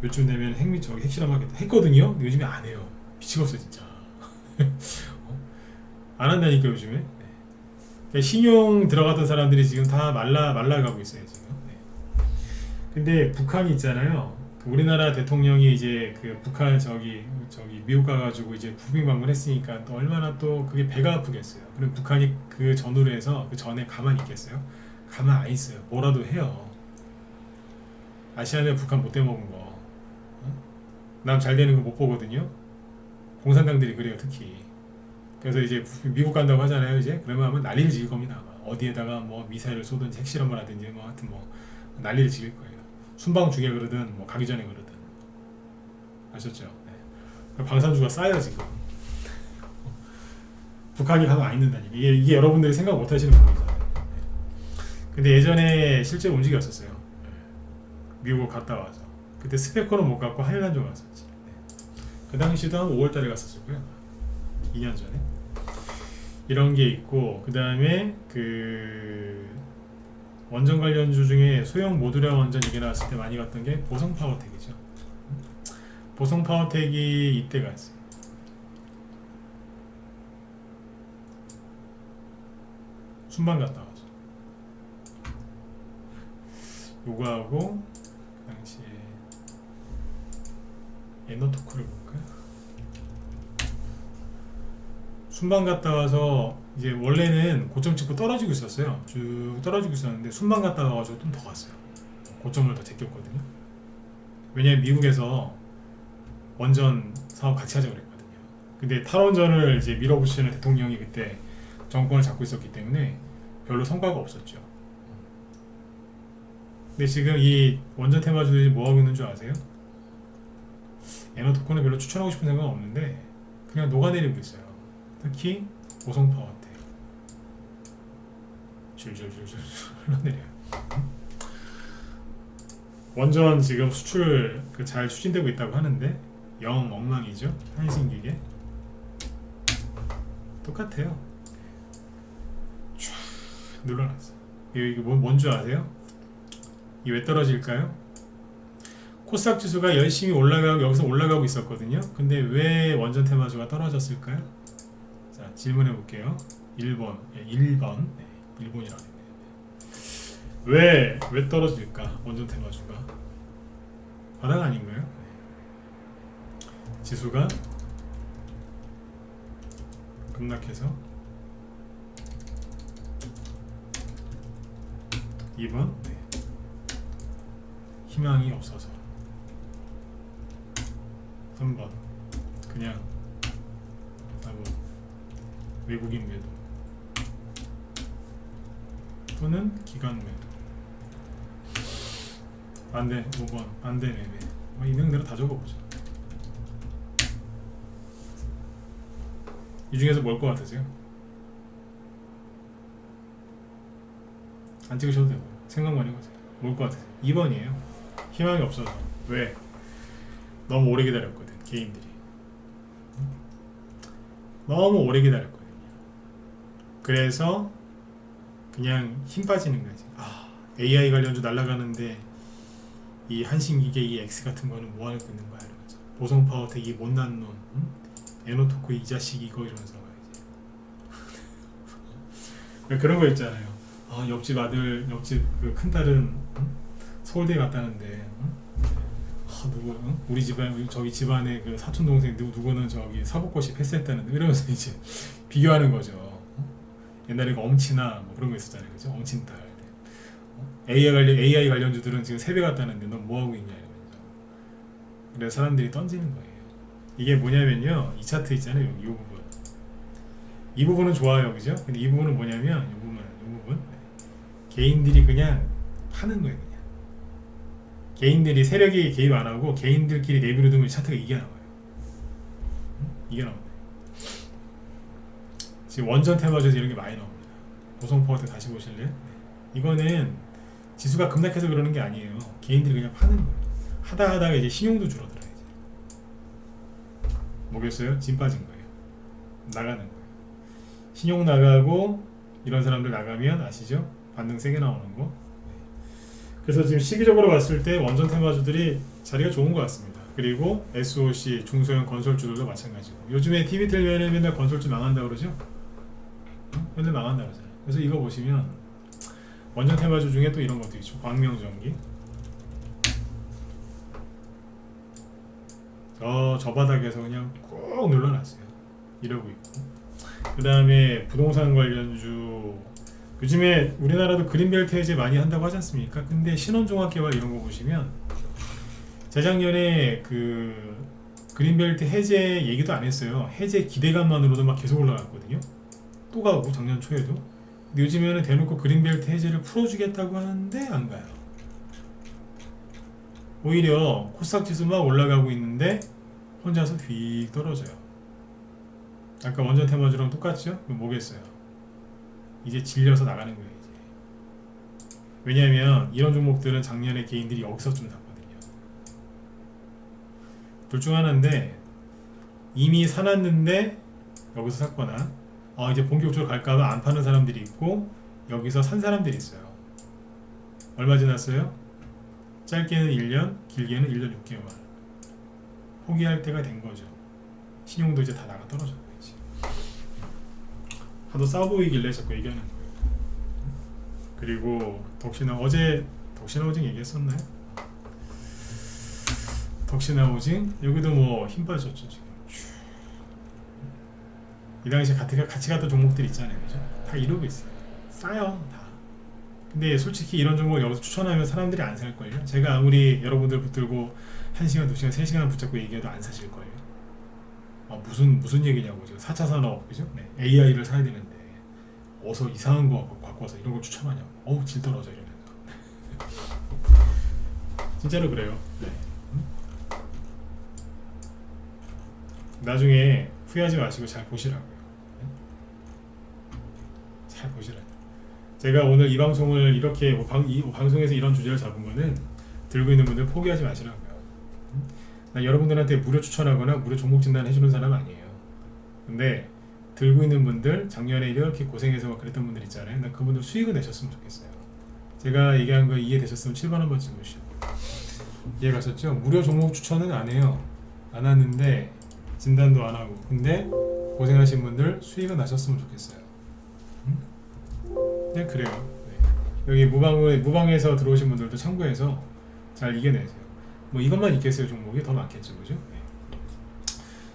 요즘 되면 핵실험 하겠다. 했거든요. 근데 요즘에 안 해요. 미치겠어 진짜. 안 한다니까 요즘에. 네. 그러니까 신용 들어갔던 사람들이 지금 다 말라가고 있어요 지금. 네. 근데 북한이 있잖아요. 우리나라 대통령이 이제 그 북한 저기 미국 가가지고 이제 국빈 방문했으니까 또 얼마나 또 그게 배가 아프겠어요. 그럼 북한이 그 전후로 해서 그 전에 가만히 있겠어요? 가만 안 있어요. 뭐라도 해요. 아시아는 북한 못 대먹은 거. 남 잘 되는 거 못 보거든요. 공산당들이 그래요 특히. 그래서 이제 미국 간다고 하잖아요. 이제 그러면 아마 난리를 지을 겁니다. 아마. 어디에다가 뭐 미사일을 쏘든지 핵실험을 하든지 뭐 하여튼 뭐 난리를 지을 거예요. 순방 중에 그러든 뭐 가기 전에 그러든. 아셨죠? 네. 방산주가 싸요 지금. 북한이 가면 안 있는다니. 이게 여러분들이 생각 못 하시는 부분이잖아요. 네. 근데 예전에 실제로 움직였었어요. 네. 미국 갔다 와서. 그때 스페커는 못 갔고 하일란조 갔었지. 네. 그 당시도 한 5월달에 갔었고요. 2년 전에. 이런 게 있고, 그 다음에 그 원전 관련주 중에 소형 모듈형 원전 얘기 나왔을 때 많이 갔던 게 보성 파워텍이죠. 보성 파워텍이 이때 갔어요. 순방 갔다 와서 요거하고 그 당시에 에너토크를 볼까요? 순방 갔다 와서 이제 원래는 고점 찍고 떨어지고 있었어요. 쭉 떨어지고 있었는데 순방 갔다 와가지고 좀 더 갔어요. 고점을 더 제꼈거든요. 왜냐면 미국에서 원전 사업 같이 하자고 그랬거든요. 근데 탈원전을 이제 밀어붙이는 대통령이 그때 정권을 잡고 있었기 때문에 별로 성과가 없었죠. 근데 지금 이 원전 테마주들이 뭐 하고 있는 줄 아세요? 에너토크는 별로 추천하고 싶은 생각은 없는데 그냥 녹아내리고 있어요. 특히 보성 파워텍 줄줄줄줄 흘러내려요. 원전 지금 수출 잘 추진되고 있다고 하는데 영 엉망이죠. 한신기계 똑같아요. 쫙 눌러놨어. 이게 뭔줄 아세요? 이게 왜 떨어질까요? 코스닥 지수가 열심히 올라가고 여기서 올라가고 있었거든요. 근데 왜 원전 테마주가 떨어졌을까요? 자, 질문해 볼게요. 1번. 네, 1번. 네, 1번이라고 했네요. 왜 떨어질까? 원전 테마주가. 바닥 아닌가요? 네. 지수가 급락해서 2번. 네. 희망이 없어서 3번. 그냥 외국인 매도 또는 기관 매도 반대 5번 반대 매매 있는 대로 다 적어보죠. 이 중에서 뭘 것 같으세요? 안 찍으셔도 되고 생각만 해보세요. 뭘 것 같으세요? 2번이에요. 희망이 없어서. 왜? 너무 오래 기다렸거든. 개인들이 너무 오래 기다렸거든. 그래서 그냥 힘 빠지는 거지. AI 관련주 날아가는데 이 한신기계 이 X 같은 거는 뭐 하고 있는 거야 이러면서. 보성 파워텍 이 못난 놈, 에너토크 이 자식 이거 이러면서 말이지. 그런 거 있잖아요. 옆집 아들, 옆집 그 큰딸은 서울대 갔다는데 누구 우리 집안 저기 집안에 그 사촌 동생 누구는 저기 사법고시 패스했다는데 이러면서 이제 비교하는 거죠. 옛날에 그 엄친아 뭐 그런 거 있었잖아요. 그죠? 엄친딸. AI 관련주들은 지금 세배 갔다는데 넌 뭐 하고 있냐 이러면서. 그래서 사람들이 던지는 거예요. 이게 뭐냐면요. 이 차트 있잖아요. 이 부분. 이 부분은 좋아요. 그죠? 근데 이 부분은 뭐냐면 이 부분. 개인들이 그냥 파는 거예요. 그냥. 개인들이 세력이 개입 안 하고 개인들끼리 내비로 두면 차트가 이게 나와요. 이게 나옵니다. 지금 원전 테마주에서 이런 게 많이 나옵니다. 보성 파워텍 다시 보실래요? 이거는 지수가 급락해서 그러는 게 아니에요. 개인들이 그냥 파는 거예요. 하다가 이제 신용도 줄어들어요. 이제. 뭐겠어요? 진 빠진 거예요. 나가는 거예요. 신용 나가고 이런 사람들 나가면 아시죠? 반등 세게 나오는 거. 그래서 지금 시기적으로 봤을 때 원전 테마주들이 자리가 좋은 것 같습니다. 그리고 SOC 중소형 건설주들도 마찬가지고. 요즘에 TV 틀면은 맨날 건설주 망한다 그러죠? 맨날 망한다 그러잖아요. 그래서 이거 보시면 원전 테마주 중에 또 이런 것도 있죠. 광명전기. 저 바닥에서 그냥 꾹 눌러놨어요. 이러고 있고. 그 다음에 부동산 관련주. 요즘에 우리나라도 그린벨트 해제 많이 한다고 하지 않습니까? 근데 신혼종합개발 이런 거 보시면 재작년에 그 그린벨트 해제 얘기도 안 했어요. 해제 기대감만으로도 막 계속 올라갔거든요. 또 가고 작년 초에도. 근데 요즘에는 대놓고 그린벨트 해제를 풀어주겠다고 하는데 안 가요. 오히려 코스닥 지수 막 올라가고 있는데 혼자서 휙 떨어져요. 아까 원전 테마주랑 똑같죠? 그럼 뭐겠어요? 이제 질려서 나가는 거예요. 이제. 왜냐하면 이런 종목들은 작년에 개인들이 여기서 좀 샀거든요. 둘 중 하나인데 이미 사놨는데 여기서 샀거나 이제 본격적으로 갈까봐 안 파는 사람들이 있고 여기서 산 사람들이 있어요. 얼마 지났어요? 짧게는 1년, 길게는 1년 6개월. 포기할 때가 된 거죠. 신용도 이제 다 나가 떨어졌고 이제. 하도 싸 보이길래 자꾸 얘기하는 거예요. 그리고 덕시나 오징 얘기했었나요? 덕시나 오징 여기도 뭐 힘 빠졌죠 지금. 이 당시에 같이 갔던 종목들 있잖아요, 그죠? 다 이러고 있어요. 싸요, 다. 근데 솔직히 이런 종목을 여기서 추천하면 사람들이 안 살걸요? 제가 아무리 여러분들 붙들고 1시간, 2시간, 3시간 붙잡고 얘기해도 안 사실걸요? 무슨 얘기냐고, 지금 4차 산업, 그죠? 네, AI를 사야 되는데, 어서 이상한 거 갖고 와서 이런 거 추천하냐고. 어우, 질 떨어져, 이러면서. 진짜로 그래요. 네. 나중에 후회하지 마시고 잘 보시라고요. 잘 보시라고요. 제가 오늘 이 방송을 이렇게 이 방송에서 이런 주제를 잡은 거는 들고 있는 분들 포기하지 마시라고요. 나 여러분들한테 무료 추천하거나 무료 종목 진단 해주는 사람 아니에요. 근데 들고 있는 분들 작년에 이렇게 고생해서 막 그랬던 분들 있잖아요. 나 그분들 수익을 내셨으면 좋겠어요. 제가 얘기한 거 이해되셨으면 7번 한번 찍으시고. 이해 가셨죠? 무료 종목 추천은 안 해요. 안 하는데 진단도 안 하고. 근데 고생하신 분들 수익은 나셨으면 좋겠어요. 그냥 그래요. 네. 여기 무방에서 들어오신 분들도 참고해서 잘 이겨내세요. 뭐 이것만 있겠어요. 종목이 더 많겠죠, 그죠? 네.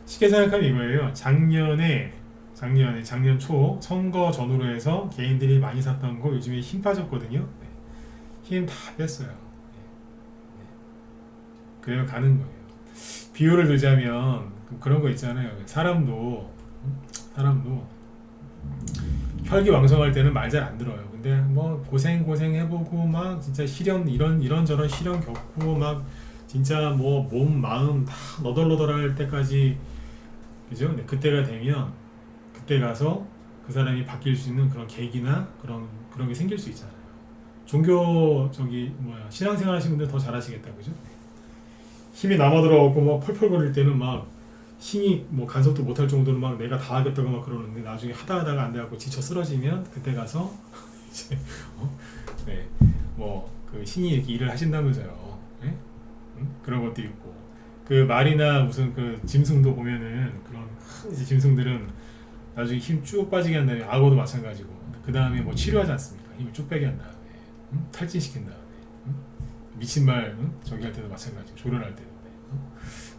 쉽게 생각하면 이거예요. 작년 초 선거 전후로 해서 개인들이 많이 샀던 거 요즘에 힘 빠졌거든요. 네. 힘 다 뺐어요. 네. 그러면 가는 거예요. 비유를 들자면 그런 거 있잖아요. 사람도 혈기왕성할 때는 말 잘 안 들어요. 근데 뭐 고생 해보고 막 진짜 시련 이런저런 시련 겪고 막 진짜 뭐 몸 마음 다 너덜너덜할 때까지, 그죠? 네, 그때가 되면 그때 가서 그 사람이 바뀔 수 있는 그런 계기나 그런 게 생길 수 있잖아요. 종교 신앙생활 하시는 분들 더 잘하시겠다, 그죠? 힘이 남아 들어가고 막 펄펄거릴 때는 막 힘이 뭐 간섭도 못할 정도로 막 내가 다 하겠다고 막 그러는데 나중에 하다가 안 돼갖고 지쳐 쓰러지면 그때 가서 이제 그 신이 이렇게 일을 하신다면서요. 네? 그런 것도 있고 그 말이나 무슨 그 짐승도 보면은 그런 큰 이제 짐승들은 나중에 힘 쭉 빠지게 한 다음에 악어도 마찬가지고 그 다음에 뭐 치료하지 않습니까? 힘을 쭉 빼게 한 다음에 탈진시킨 다음에 미친 말 저기 할 때도 마찬가지고 조련할 때도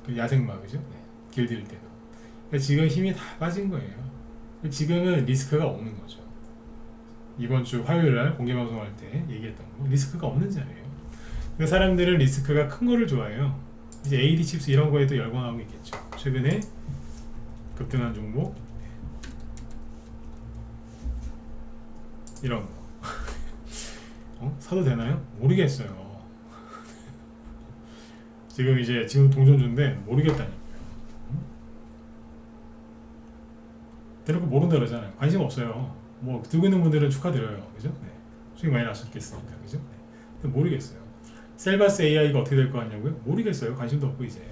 그 야생마, 그죠? 길들 때도. 그러니까 지금 힘이 다 빠진 거예요. 지금은 리스크가 없는 거죠. 이번 주 화요일날 공개방송할 때 얘기했던 거 리스크가 없는 자리예요. 근데 사람들은 리스크가 큰 거를 좋아해요. 이제 AD 칩스 이런 거에도 열광하고 있겠죠. 최근에 급등한 종목 이런 거 사도 되나요? 모르겠어요. 지금 동전주인데 모르겠다니까요. 대놓고 모른다 그러잖아요. 관심 없어요. 뭐 들고 있는 분들은 축하드려요, 그죠? 네. 수익 많이 나셨겠으니까, 그죠? 네. 근데 모르겠어요. 셀바스 AI가 어떻게 될 것 같냐고요? 모르겠어요. 관심도 없고 이제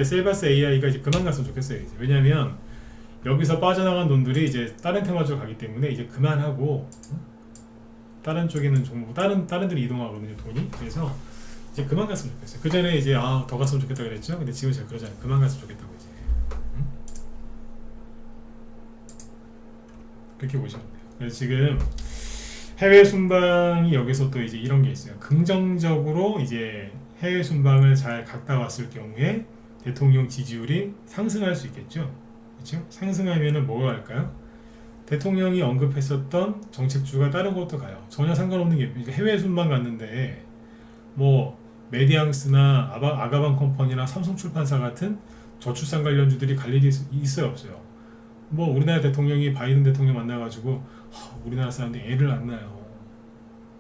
셀바스 AI가 이제 그만 갔으면 좋겠어요. 이제. 왜냐면 여기서 빠져나간 돈들이 이제 다른 테마주로 가기 때문에 이제 그만하고 다른 쪽에 있는 종목, 다른 데로 이동하거든요, 돈이. 그래서 이제 그만 갔으면 좋겠어요. 그 전에 이제 더 갔으면 좋겠다 그랬죠. 근데 지금 제가 그러잖아요. 그만 갔으면 좋겠다고 이제. 그렇게 보시면 돼요. 그래서 지금 해외 순방이 여기서 또 이제 이런 게 있어요. 긍정적으로 이제 해외 순방을 잘 갔다 왔을 경우에 대통령 지지율이 상승할 수 있겠죠. 그렇죠? 상승하면은 뭐가 갈까요? 대통령이 언급했었던 정책주가 다른 곳도 가요. 전혀 상관없는 게 해외 순방 갔는데 뭐 메디앙스나 아가방 컴퍼니나 삼성출판사 같은 저출산 관련주들이 갈 일이 있어요, 없어요? 뭐 우리나라 대통령이 바이든 대통령 만나가지고 우리나라 사람들이 애를 안 낳아요,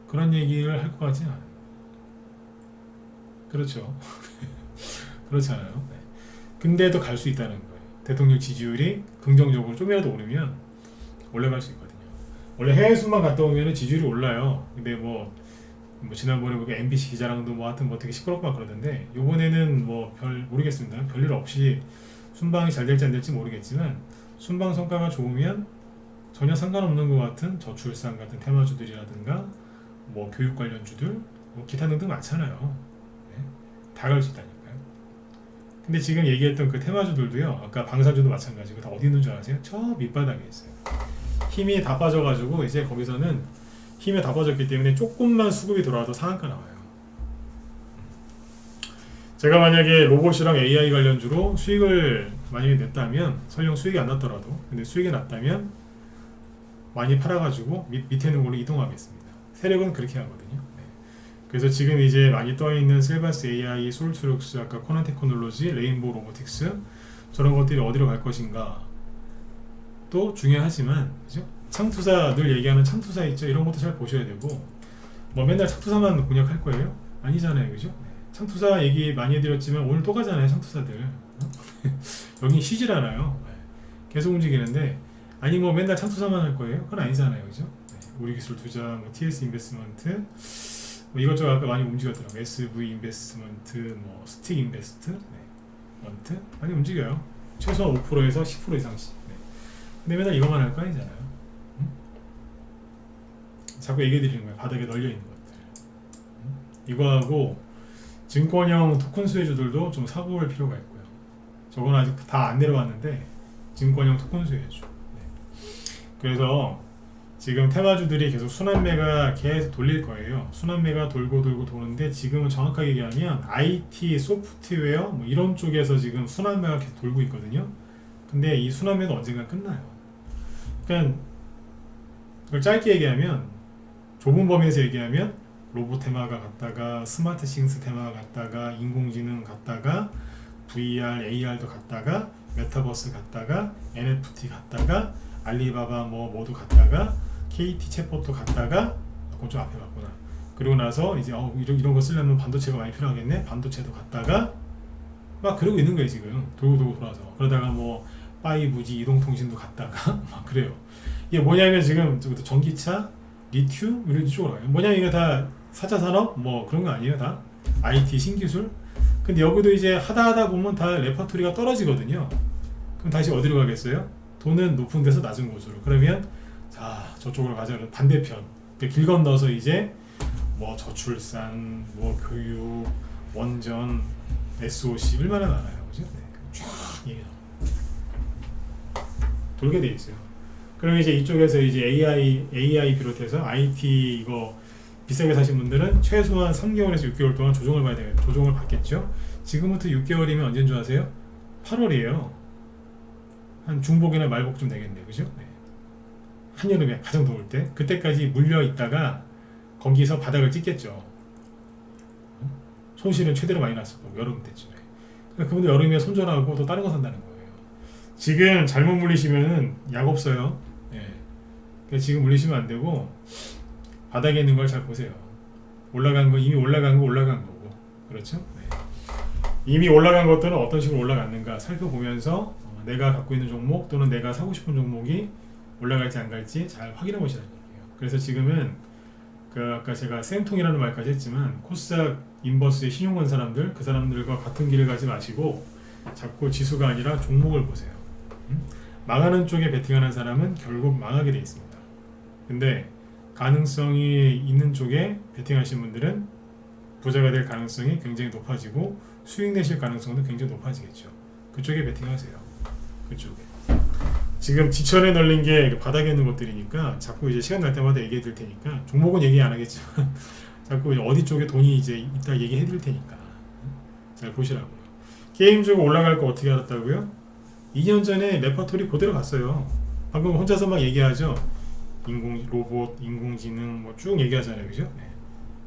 그런 얘기를 할 것 같지는 않아요. 그렇죠. 그렇잖아요. 네. 근데도 갈 수 있다는 거예요. 대통령 지지율이 긍정적으로 좀이라도 오르면 올라갈 수 있거든요. 원래 해외수만 갔다 오면 지지율이 올라요. 근데 뭐 지난번에 보니까 MBC 기자랑도 뭐 하여튼 뭐 되게 시끄럽고 그러던데, 요번에는 뭐 별 모르겠습니다. 별일 없이 순방이 잘 될지 안 될지 모르겠지만 순방 성과가 좋으면 전혀 상관없는 것 같은 저출산 같은 테마주들이라든가 뭐 교육 관련주들 뭐 기타 등등 많잖아요. 네. 다 갈 수 있다니까요. 근데 지금 얘기했던 그 테마주들도요, 아까 방산주도 마찬가지고 다 어디 있는 줄 아세요? 저 밑바닥에 있어요. 힘이 다 빠져가지고 이제 거기서는 힘이 다 빠졌기 때문에 조금만 수급이 들어와도 상한가 나와요. 제가 만약에 로봇이랑 AI 관련주로 수익을 만약에 냈다면, 설령 수익이 안 났더라도 근데 수익이 났다면 많이 팔아가지고 밑에 있는 걸로 이동하겠습니다. 세력은 그렇게 하거든요. 네. 그래서 지금 이제 많이 떠있는 셀바스 AI, 솔트룩스, 아까 코난 테크놀로지, 레인보우 로보틱스, 저런 것들이 어디로 갈 것인가 또 중요하지만, 그죠? 창투사, 늘 얘기하는 창투사 있죠? 이런 것도 잘 보셔야 되고, 뭐 맨날 창투사만 공략할 거예요? 아니잖아요, 그죠? 네. 창투사 얘기 많이 해드렸지만 오늘 또 가잖아요, 창투사들. 여기 쉬질 않아요. 네. 계속 움직이는데, 아니 뭐 맨날 창투사만 할 거예요? 그건 아니잖아요, 그죠? 네. 우리기술 투자, 뭐 TS 인베스트먼트, 뭐 이것저것 아까 많이 움직였더라고요. SV 인베스트먼트, 뭐 스틱 인베스트, 네. 먼트 많이 움직여요. 최소한 5%에서 10% 이상씩. 네. 근데 맨날 이것만 할 거 아니잖아요. 자꾸 얘기해 드리는 거예요. 바닥에 널려 있는 것들. 이거하고 증권형 토큰 수혜주들도 좀 사고 볼 필요가 있고요. 저건 아직 다 안 내려왔는데 증권형 토큰 수혜주. 네. 그래서 지금 테마주들이 계속 순환매가 계속 돌릴 거예요. 순환매가 돌고 도는데, 지금은 정확하게 얘기하면 IT, 소프트웨어 뭐 이런 쪽에서 지금 순환매가 계속 돌고 있거든요. 근데 이 순환매는 언젠가 끝나요. 그러니까 그걸 짧게 얘기하면, 좁은 범위에서 얘기하면 로봇 테마가 갔다가 스마트 싱스 테마가 갔다가 인공지능 갔다가 VR, AR도 갔다가 메타버스 갔다가 NFT 갔다가 알리바바 모두 갔다가 KT 챗봇도 갔다가, 그건 좀 앞에 갔구나. 그리고 나서 이제 이런 거 쓰려면 반도체가 많이 필요하겠네. 반도체도 갔다가 막 그러고 있는 거예요. 지금 돌고 돌아서. 그러다가 뭐 5G 이동통신도 갔다가 막 그래요. 이게 뭐냐면 지금 전기차, 리튬 이런 쪽으로 가요. 뭐냐, 이거 다 4차 산업 뭐 그런 거 아니에요? 다 IT 신기술. 근데 여기도 이제 하다 보면 다 레퍼토리가 떨어지거든요. 그럼 다시 어디로 가겠어요? 돈은 높은 데서 낮은 곳으로. 그러면 자, 저쪽으로 가자. 반대편 길 건너서 이제 뭐 저출산, 뭐 교육, 원전, SOC 얼마나 많아요, 그죠? 네. 쫙 얘기 돌게 돼 있어요. 그럼 이제 이쪽에서 이제 AI 비롯해서 IT 이거 비싸게 사신 분들은 최소한 3개월에서 6개월 동안 조정을 봐야 되겠죠. 조정을 받겠죠. 지금부터 6개월이면 언제인 줄 아세요? 8월이에요. 한 중복이나 말복쯤 되겠네요, 그죠? 네. 한여름에 가장 더울 때, 그때까지 물려 있다가 거기서 바닥을 찍겠죠. 손실은 최대로 많이 났을 거고, 여름 때쯤에. 그러니까 그분들 여름에 손절하고 또 다른 거 산다는 거예요. 지금 잘못 물리시면은 약 없어요. 예. 그러니까 지금 물리시면 안 되고 바닥에 있는 걸 잘 보세요. 올라간 거, 이미 올라간 거고, 그렇죠? 네. 이미 올라간 것들은 어떤 식으로 올라갔는가 살펴보면서 내가 갖고 있는 종목 또는 내가 사고 싶은 종목이 올라갈지 안 갈지 잘 확인해 보시라는 얘기예요. 그래서 지금은 아까 제가 쌤통이라는 말까지 했지만, 코스닥 인버스의 신용 건 사람들, 그 사람들과 같은 길을 가지 마시고 자꾸 지수가 아니라 종목을 보세요. 망하는 쪽에 베팅하는 사람은 결국 망하게 돼 있습니다. 근데 가능성이 있는 쪽에 베팅하신 분들은 부자가 될 가능성이 굉장히 높아지고 수익 내실 가능성도 굉장히 높아지겠죠. 그쪽에 베팅하세요. 그쪽에. 지금 지천에 널린 게 바닥에 있는 것들이니까 자꾸 이제 시간 날 때마다 얘기해 드릴 테니까, 종목은 얘기 안 하겠지만 자꾸 이제 어디 쪽에 돈이 이제 있다 얘기해 드릴 테니까 잘 보시라고요. 게임주가 올라갈 거 어떻게 알았다고요? 2년 전에 레퍼토리 그대로 갔어요. 방금 혼자서 막 얘기하죠. 로봇, 인공지능 뭐 쭉 얘기하잖아요, 그죠? 네.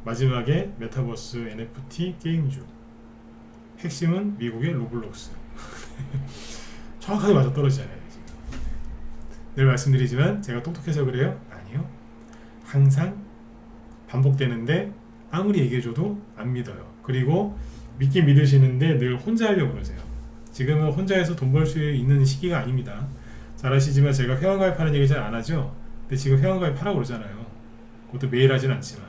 마지막에 메타버스 NFT 게임주, 핵심은 미국의 로블록스. 정확하게 맞아떨어지잖아요. 지금. 늘 말씀드리지만 제가 똑똑해서 그래요? 아니요. 항상 반복되는데 아무리 얘기해줘도 안 믿어요. 그리고 믿긴 믿으시는데 늘 혼자 하려고 그러세요. 지금은 혼자 해서 돈 벌 수 있는 시기가 아닙니다. 잘 아시지만 제가 회원가입하는 얘기 잘 안 하죠? 근데 지금 회원가입 하라고 그러잖아요. 그것도 매일 하진 않지만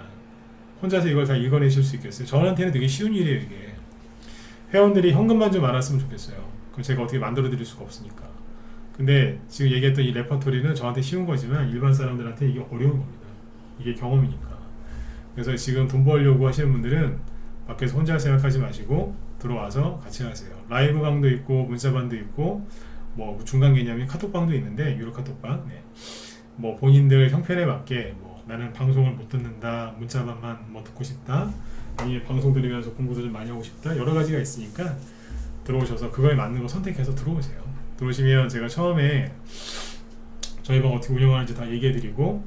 혼자서 이걸 다 읽어내실 수 있겠어요? 저한테는 되게 쉬운 일이에요. 이게 회원들이 현금만 좀 많았으면 좋겠어요. 그럼 제가 어떻게 만들어 드릴 수가 없으니까. 근데 지금 얘기했던 이 레퍼토리는 저한테 쉬운 거지만 일반 사람들한테 이게 어려운 겁니다. 이게 경험이니까. 그래서 지금 돈 벌려고 하시는 분들은 밖에서 혼자 생각하지 마시고 들어와서 같이 하세요. 라이브 방도 있고 문자방도 있고 뭐 중간 개념인 카톡방도 있는데 유료 카톡방. 네. 뭐 본인들 형편에 맞게 뭐 나는 방송을 못 듣는다, 문자방만 뭐 듣고 싶다, 아니면 방송 들으면서 공부도 좀 많이 하고 싶다, 여러 가지가 있으니까 들어오셔서 그거에 맞는 거 선택해서 들어오세요. 들어오시면 제가 처음에 저희 방 어떻게 운영하는지 다 얘기해드리고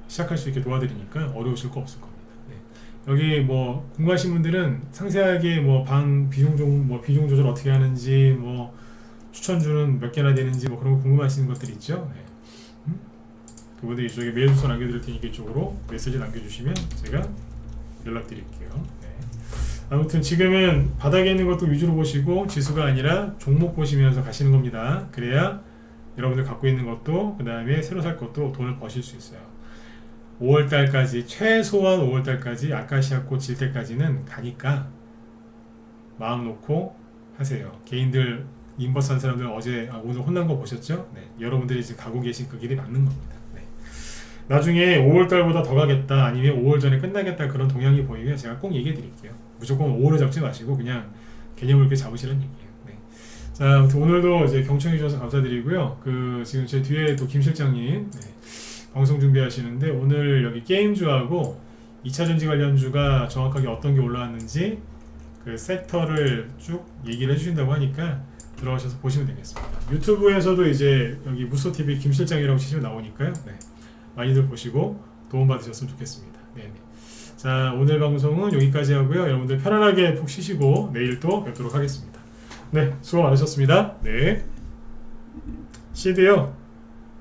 시작할 수 있게 도와드리니까 어려우실 거 없을 겁니다. 네. 여기 뭐 궁금하신 분들은 상세하게 뭐 방 비중 조절 어떻게 하는지, 뭐 추천주는 몇 개나 되는지 뭐 그런 거 궁금하시는 것들 있죠. 네. 그분들 이쪽에 메일 주소 남겨드릴 테니까 이쪽으로 메시지 남겨주시면 제가 연락드릴게요. 네. 아무튼 지금은 바닥에 있는 것도 위주로 보시고 지수가 아니라 종목 보시면서 가시는 겁니다. 그래야 여러분들 갖고 있는 것도 그 다음에 새로 살 것도 돈을 버실 수 있어요. 5월달까지 최소한 5월달까지 아카시아 꽃 질 때까지는 가니까 마음 놓고 하세요. 개인들 인버스 한 사람들 오늘 혼난 거 보셨죠? 네. 여러분들이 지금 가고 계신 그 길이 맞는 겁니다. 네. 나중에 5월달보다 더 가겠다, 아니면 5월 전에 끝나겠다, 그런 동향이 보이면 제가 꼭 얘기해 드릴게요. 무조건 5월에 잡지 마시고 그냥 개념을 이렇게 잡으시라는 얘기예요. 네. 자, 아무튼 오늘도 이제 경청해 주셔서 감사드리고요. 지금 제 뒤에 또 김 실장님 방송 준비하시는데 오늘 여기 게임주하고 2차전지 관련주가 정확하게 어떤 게 올라왔는지 그 섹터를 쭉 얘기를 해주신다고 하니까 들어가셔서 보시면 되겠습니다. 유튜브에서도 이제 여기 무소TV 김실장이라고 치시면 나오니까요. 네. 많이들 보시고 도움 받으셨으면 좋겠습니다. 네. 자, 오늘 방송은 여기까지 하고요. 여러분들 편안하게 푹 쉬시고 내일 또 뵙도록 하겠습니다. 네, 수고 많으셨습니다. 네. 시드요.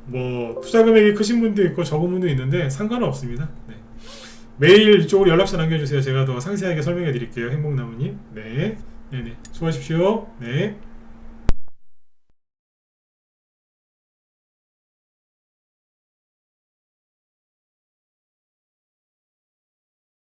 뭐 투자 금액이 크신 분도 있고 적은 분도 있는데 상관은 없습니다. 네. 메일 이쪽으로 연락처 남겨주세요. 제가 더 상세하게 설명해 드릴게요. 행복나무님. 네. 네네. 수고하십시오. 네.